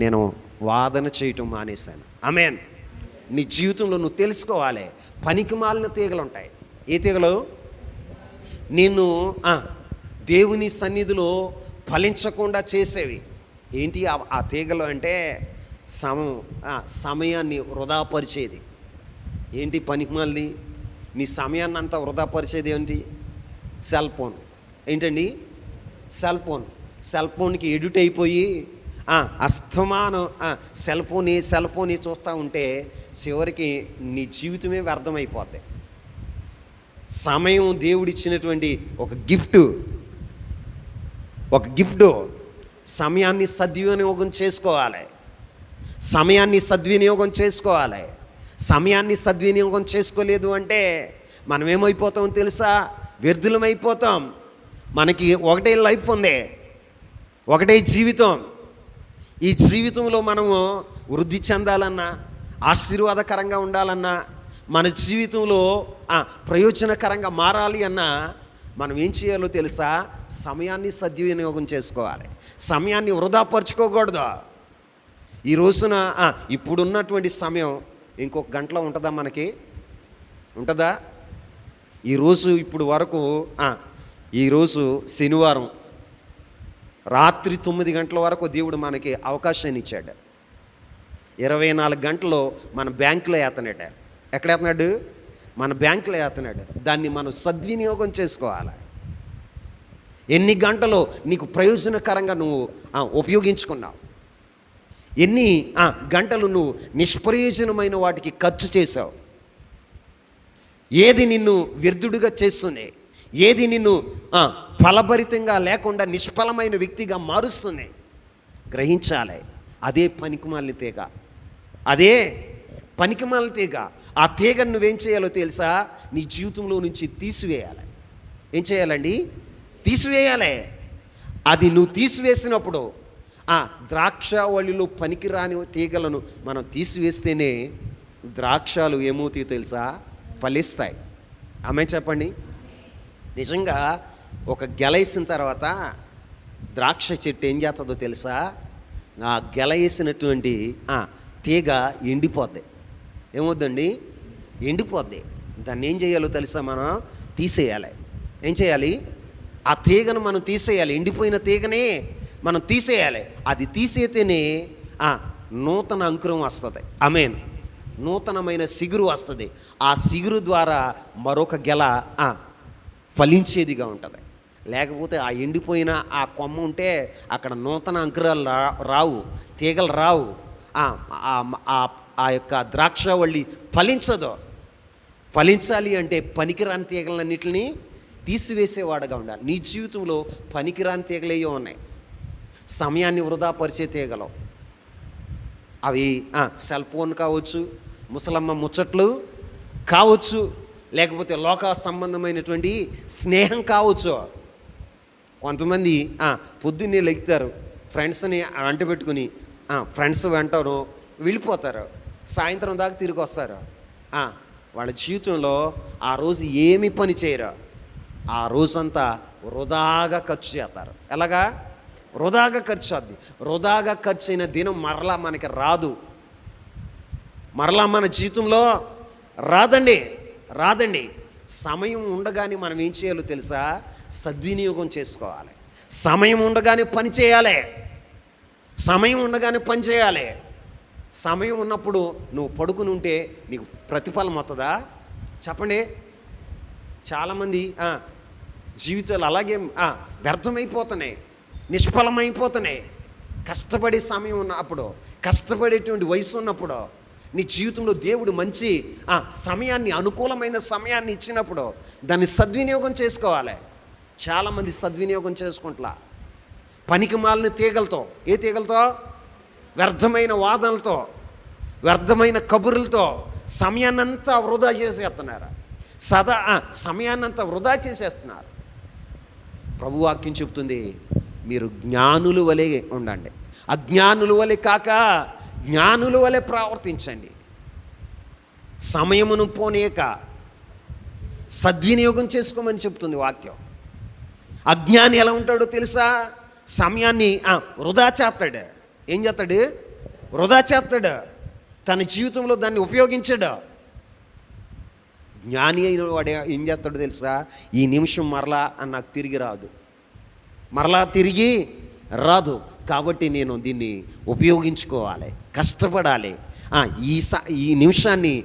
నేను వాదన చేయటం మానేశాను. ఆమేన్. నీ జీవితంలో నువ్వు తెలుసుకోవాలి, పనికి మాలిన తీగలు ఉంటాయి. ఏ తీగలు? నిన్ను దేవుని సన్నిధిలో ఫలించకుండా చేసేవి. ఏంటి ఆ తీగలు అంటే? సమయాన్ని వృధాపరిచేది. ఏంటి పనికిమాలిది? నీ సమయాన్ని అంతా వృధాపరిచేది ఏంటి? Cell phone. ఏంటండి? సెల్ ఫోన్కి ఎడిట్ అయిపోయి అస్తమానం సెల్ ఫోన్ చూస్తూ ఉంటే చివరికి నీ జీవితమే వ్యర్థమైపోద్ది. సమయం దేవుడిచ్చినటువంటి ఒక గిఫ్ట్. సమయాన్ని సద్వినియోగం చేసుకోవాలి. సమయాన్ని సద్వినియోగం చేసుకోలేదు అంటే మనం ఏమైపోతాం తెలుసా? వ్యర్థులమైపోతాం. మనకి ఒకటే లైఫ్ ఉంది, ఒకటే జీవితం. ఈ జీవితంలో మనము వృద్ధి చెందాలన్నా, ఆశీర్వాదకరంగా ఉండాలన్నా, మన జీవితంలో ప్రయోజనకరంగా మారాలి అన్నా మనం ఏం చేయాలో తెలుసా? సమయాన్ని సద్వినియోగం చేసుకోవాలి. సమయాన్ని వృధాపరచుకోకూడదు. ఈ రోజున ఇప్పుడున్నటువంటి సమయం ఇంకొక గంటలో ఉంటుందా? మనకి ఉంటుందా? ఈరోజు ఇప్పుడు వరకు ఈరోజు శనివారం రాత్రి 9 గంటల వరకు దేవుడు మనకి అవకాశాన్ని ఇచ్చాడు. 24 గంటలు మన బ్యాంకులో వేస్తున్నాడు. ఎక్కడ వేస్తున్నాడు? మన బ్యాంకులో వేస్తున్నాడు. దాన్ని మనం సద్వినియోగం చేసుకోవాలి. ఎన్ని గంటలు నీకు ప్రయోజనకరంగా నువ్వు ఉపయోగించుకున్నావు, ఎన్ని గంటలు నువ్వు నిష్ప్రయోజనమైన వాటికి ఖర్చు చేసావు, ఏది నిన్ను వ్యర్థుడిగా చేస్తుంది, ఏది నిన్ను ఫలభరితంగా లేకుండా నిష్ఫలమైన వ్యక్తిగా మారుస్తుంది గ్రహించాలి. అదే పనికిమాలిన తీగ. ఆ తీగను నువ్వేం చేయాలో తెలుసా? నీ జీవితంలో నుంచి తీసివేయాలి. ఏం చేయాలండి? తీసివేయాలి. అది నువ్వు తీసివేసినప్పుడు ద్రాక్షావళిలో పనికిరాని తీగలను మనం తీసివేస్తేనే ద్రాక్షాలు ఏమవుతాయో తెలుసా? ఫలిస్తాయి. ఆమె చెప్పండి. నిజంగా ఒక గెల వేసిన తర్వాత ద్రాక్ష చెట్టు ఏం చేస్తుందో తెలుసా? ఆ గెల వేసినటువంటి తీగ ఎండిపోద్ది. ఏమవుద్దండి? ఎండిపోద్ది. దాన్ని ఏం చేయాలో తెలుసా? మనం తీసేయాలి. ఏం చేయాలి? ఆ తీగను మనం తీసేయాలి. ఎండిపోయిన తీగనే మనం తీసేయాలి. అది తీసేతేనే నూతన అంకురం వస్తుంది. ఆమేన్. నూతనమైన సిగురు వస్తుంది. ఆ సిగురు ద్వారా మరొక గెల ఫలించేదిగా ఉంటుంది. లేకపోతే ఆ ఎండిపోయిన ఆ కొమ్మ ఉంటే అక్కడ నూతన అంకురాలు రావు, తీగలు రావు, ఆ యొక్క ద్రాక్షవల్లి ఫలించదు. ఫలించాలి అంటే పనికిరాని తీగలన్నింటినీ తీసివేసేవాడుగా ఉండాలి. నీ జీవితంలో పనికిరాని తీగలేయో ఉన్నాయి, సమయాన్ని వృధాపరిచే తీగలు. అవి సెల్ ఫోన్ కావచ్చు, ముసలమ్మ ముచ్చట్లు కావచ్చు, లేకపోతే లోక సంబంధమైనటువంటి స్నేహం కావచ్చు. కొంతమంది పొద్దున్నే లెగుతారు, ఫ్రెండ్స్ని వెంట పెట్టుకుని ఫ్రెండ్స్ వెంటను వెళ్ళిపోతారు, సాయంత్రం దాకా తిరిగి వస్తారు. వాళ్ళ జీవితంలో ఆ రోజు ఏమి పని చేయరు, ఆ రోజంతా వృధాగా ఖర్చు చేస్తారు. ఎలాగా? వృధాగా ఖర్చు అవుద్ది. వృధాగా ఖర్చు అయిన దినం మరలా మనకి రాదు, మరలా మన జీవితంలో రాదండి. సమయం ఉండగానే మనం ఏం చేయాలో తెలుసా? సద్వినియోగం చేసుకోవాలి. సమయం ఉండగానే పని చేయాలి, సమయం ఉండగానే పని చేయాలి. సమయం ఉన్నప్పుడు నువ్వు పడుకుని ఉంటే నీకు ప్రతిఫలం వస్తుందా? చెప్పండి. చాలామంది జీవితాలు అలాగే వ్యర్థమైపోతున్నాయి, నిష్ఫలమైపోతున్నాయి. కష్టపడే సమయం ఉన్నప్పుడు, కష్టపడేటువంటి వయసు ఉన్నప్పుడు, నీ జీవితంలో దేవుడు మంచి సమయాన్ని, అనుకూలమైన సమయాన్ని ఇచ్చినప్పుడు దాన్ని సద్వినియోగం చేసుకోవాలి. చాలామంది సద్వినియోగం చేసుకుంటా పనికి మాలిన తీగలతో, ఏ తీగలతో? వ్యర్థమైన వాదనలతో, వ్యర్థమైన కబుర్లతో సమయాన్నంతా వృధా చేసేస్తున్నారు. సమయాన్నంతా వృధా చేసేస్తున్నారు. ప్రభువాక్యం చెప్తుంది, మీరు జ్ఞానుల వలె ఉండండి, అజ్ఞానుల వలె కాక జ్ఞానుల వలె ప్రవర్తించండి. సమయమును పోనీయక సద్వినియోగం చేసుకోమని చెప్తుంది వాక్యం. అజ్ఞాని ఎలా ఉంటాడో తెలుసా? సమయాన్ని వృధా చేస్తాడు. ఏం చేస్తాడు? వృధా చేస్తాడు. తన జీవితంలో దాన్ని ఉపయోగించాడు. జ్ఞాని అయిన వాడు ఏం చేస్తాడో తెలుసా? ఈ నిమిషం మరలా నాకు తిరిగి రాదు, కాబట్టి నేను దీన్ని ఉపయోగించుకోవాలి, కష్టపడాలి. ఈ నిమిషాన్ని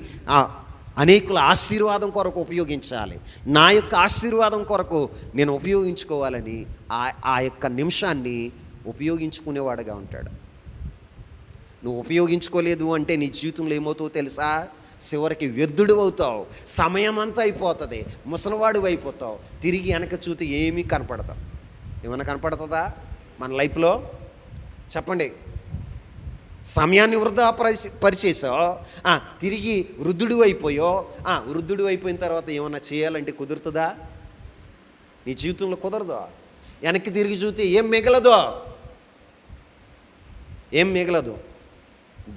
అనేకుల ఆశీర్వాదం కొరకు ఉపయోగించాలి, నా యొక్క ఆశీర్వాదం కొరకు నేను ఉపయోగించుకోవాలని ఆ యొక్క నిమిషాన్ని ఉపయోగించుకునేవాడుగా ఉంటాడు. నువ్వు ఉపయోగించుకోలేదు అంటే నీ జీవితంలో ఏమవుతావో తెలుసా? చివరికి వ్యర్థుడు అవుతావు, సమయం అంతా అయిపోతుంది, ముసలివాడు అయిపోతావు. తిరిగి వెనక చూస్తే ఏమీ కనపడతావు. ఏమైనా కనపడుతుందా మన లైఫ్లో? చెప్పండి. సమయాన్ని వృధా పరిచేసావు, తిరిగి వృద్ధుడు అయిపోయిన తర్వాత ఏమన్నా చేయాలంటే కుదురుతుందా? నీ జీవితంలో కుదరదు. వెనక్కి తిరిగి చూస్తే ఏం మిగలదు.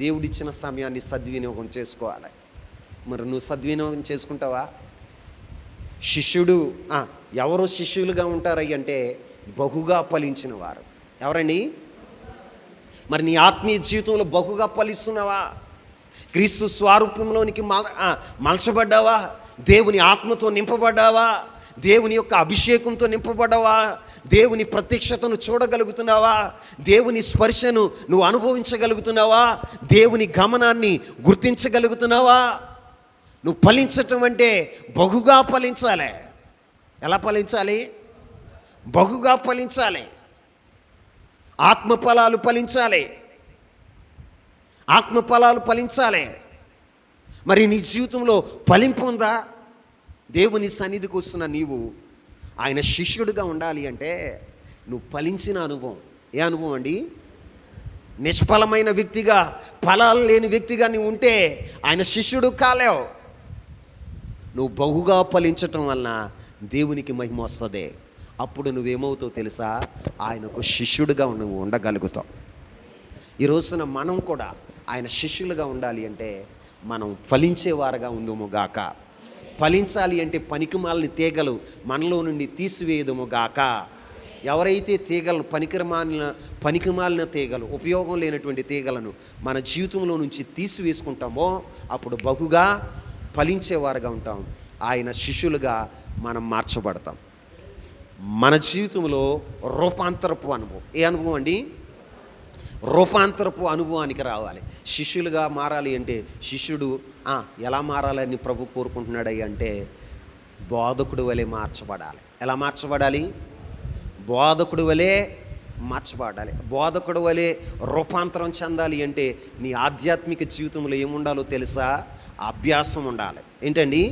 దేవుడిచ్చిన సమయాన్ని సద్వినియోగం చేసుకోవాలి. మరి నువ్వు సద్వినియోగం చేసుకుంటావా? శిష్యుడు ఎవరు శిష్యులుగా ఉంటారయ్యి అంటే బహుగా ఫలించిన వారు. ఎవరండి? మరి నీ ఆత్మీయ జీవితంలో బహుగా ఫలిస్తున్నావా? క్రీస్తు స్వరూపంలోనికి మలచబడ్డావా? దేవుని ఆత్మతో నింపబడ్డావా? దేవుని యొక్క అభిషేకంతో నింపబడ్డావా? దేవుని ప్రత్యక్షతను చూడగలుగుతున్నావా? దేవుని స్పర్శను నువ్వు అనుభవించగలుగుతున్నావా? దేవుని గమనాన్ని గుర్తించగలుగుతున్నావా? నువ్వు ఫలించటం అంటే బహుగా ఫలించాలి. ఎలా ఫలించాలి? బహుగా ఫలించాలి. ఆత్మఫలాలు ఫలించాలి. మరి నీ జీవితంలో ఫలింపు ఉందా? దేవుని సన్నిధికి వస్తున్న నీవు ఆయన శిష్యుడిగా ఉండాలి అంటే నువ్వు ఫలించిన అనుభవం. ఏ అనుభవం అండి? నిష్ఫలమైన వ్యక్తిగా, ఫలాలు లేని వ్యక్తిగా నువ్వు ఉంటే ఆయన శిష్యుడు కాలేవు. నువ్వు బహుగా ఫలించటం వలన దేవునికి మహిమ వస్తుంది. అప్పుడు నువ్వేమవుతావు తెలుసా? ఆయనకు శిష్యుడిగా నువ్వు ఉండగలుగుతావు. ఈ రోజున మనం కూడా ఆయన శిష్యులుగా ఉండాలి అంటే మనం ఫలించేవారుగా ఉండుము గాక. ఫలించాలి అంటే పనికిమాలిన తీగలు మనలో నుండి తీసివేయదుము గాక. ఎవరైతే తీగలను పనికిమాలిన తీగలు, ఉపయోగం లేనటువంటి తీగలను మన జీవితంలో నుంచి తీసివేసుకుంటామో అప్పుడు బహుగా ఫలించేవారుగా ఉంటాం. ఆయన శిష్యులుగా మనం మార్చబడతాం. మన జీవితంలో రూపాంతరపు అనుభవం. ఏ అనుభవం అండి? రూపాంతరపు అనుభవానికి రావాలి. శిష్యులుగా మారాలి అంటే శిష్యుడు ఎలా మారాలని ప్రభు కోరుకుంటున్నాడు అంటే బోధకుడు వలె మార్చబడాలి. ఎలా మార్చబడాలి? బోధకుడు వలె మార్చబడాలి. బోధకుడు వలె రూపాంతరం చెందాలి అంటే నీ ఆధ్యాత్మిక జీవితంలో ఏముండాలో తెలుసా? అభ్యాసం ఉండాలి. ఏంటండి?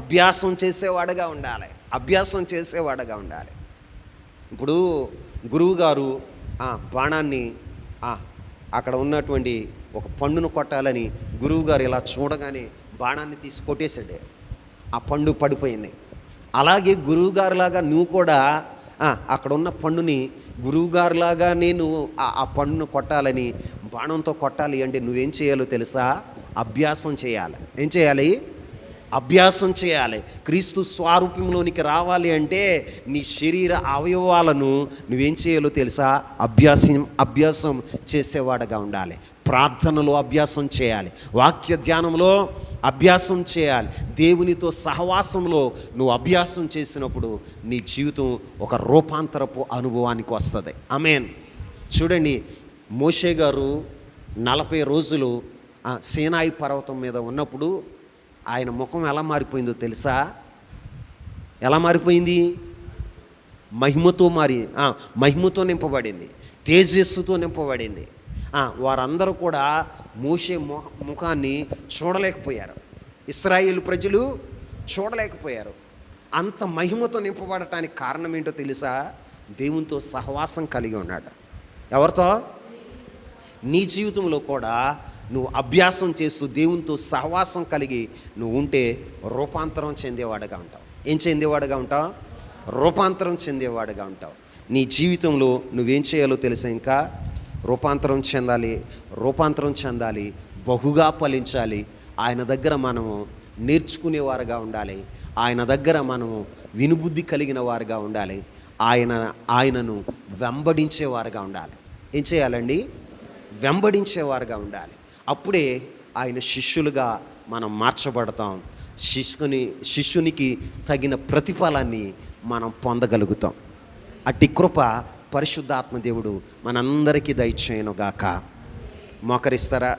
అభ్యాసం చేసేవాడుగా ఉండాలి. అభ్యాసం చేసేవాడుగా ఉండాలి. ఇప్పుడు గురువుగారు బాణాన్ని అక్కడ ఉన్నటువంటి ఒక పండును కొట్టాలని గురువుగారు ఇలా చూడగానే బాణాన్ని తీసి కొట్టేశాడు. ఆ పండు పడిపోయింది. అలాగే గురువుగారులాగా నువ్వు కూడా అక్కడ ఉన్న పండుని గురువుగారులాగా నేను ఆ పండును కొట్టాలని బాణంతో కొట్టాలి అంటే నువ్వేం చేయాలో తెలుసా? అభ్యాసం చేయాలి. ఏం చేయాలి? అభ్యాసం చేయాలి. క్రీస్తు స్వరూపంలోనికి రావాలి అంటే నీ శరీర అవయవాలను నువ్వేం చేయాలో తెలుసా? అభ్యాసం చేసేవాడుగా ఉండాలి. ప్రార్థనలో అభ్యాసం చేయాలి. వాక్య ధ్యానంలో అభ్యాసం చేయాలి. దేవునితో సహవాసంలో నువ్వు అభ్యాసం చేసినప్పుడు నీ జీవితం ఒక రూపాంతరపు అనుభవానికి వస్తుంది. ఆమేన్. చూడండి, మోషే గారు 40 రోజులు సీనాయి పర్వతం మీద ఉన్నప్పుడు ఆయన ముఖం ఎలా మారిపోయిందో తెలుసా? ఎలా మారిపోయింది? మహిమతో నింపబడింది, తేజస్సుతో నింపబడింది. వారందరూ కూడా మోషే ముఖాన్ని చూడలేకపోయారు. ఇశ్రాయేలు ప్రజలు చూడలేకపోయారు. అంత మహిమతో నింపబడటానికి కారణం ఏంటో తెలుసా? దేవునితో సహవాసం కలిగి ఉన్నాడు. ఎవరితో? నీ జీవితంలో కూడా నువ్వు అభ్యాసం చేస్తూ దేవునితో సహవాసం కలిగి నువ్వు ఉంటే రూపాంతరం చెందేవాడుగా ఉంటావు. ఏం చెందేవాడుగా ఉంటావు? రూపాంతరం చెందేవాడుగా ఉంటావు. నీ జీవితంలో నువ్వేం చేయాలో తెలుసా? ఇంకా రూపాంతరం చెందాలి, బహుగా ఫలించాలి. ఆయన దగ్గర మనము నేర్చుకునేవారుగా ఉండాలి. ఆయన దగ్గర మనము వినుబుద్ధి కలిగిన వారుగా ఉండాలి. ఆయనను వెంబడించేవారుగా ఉండాలి. ఏం చేయాలండి? వెంబడించేవారుగా ఉండాలి. అప్పుడే ఆయన శిష్యులుగా మనం మార్చబడతాం. శిష్యునికి తగిన ప్రతిఫలాన్ని మనం పొందగలుగుతాం. అట్టి కృప పరిశుద్ధాత్మ దేవుడు మనందరికీ దయచేయునుగాక. మోకరిస్తారా?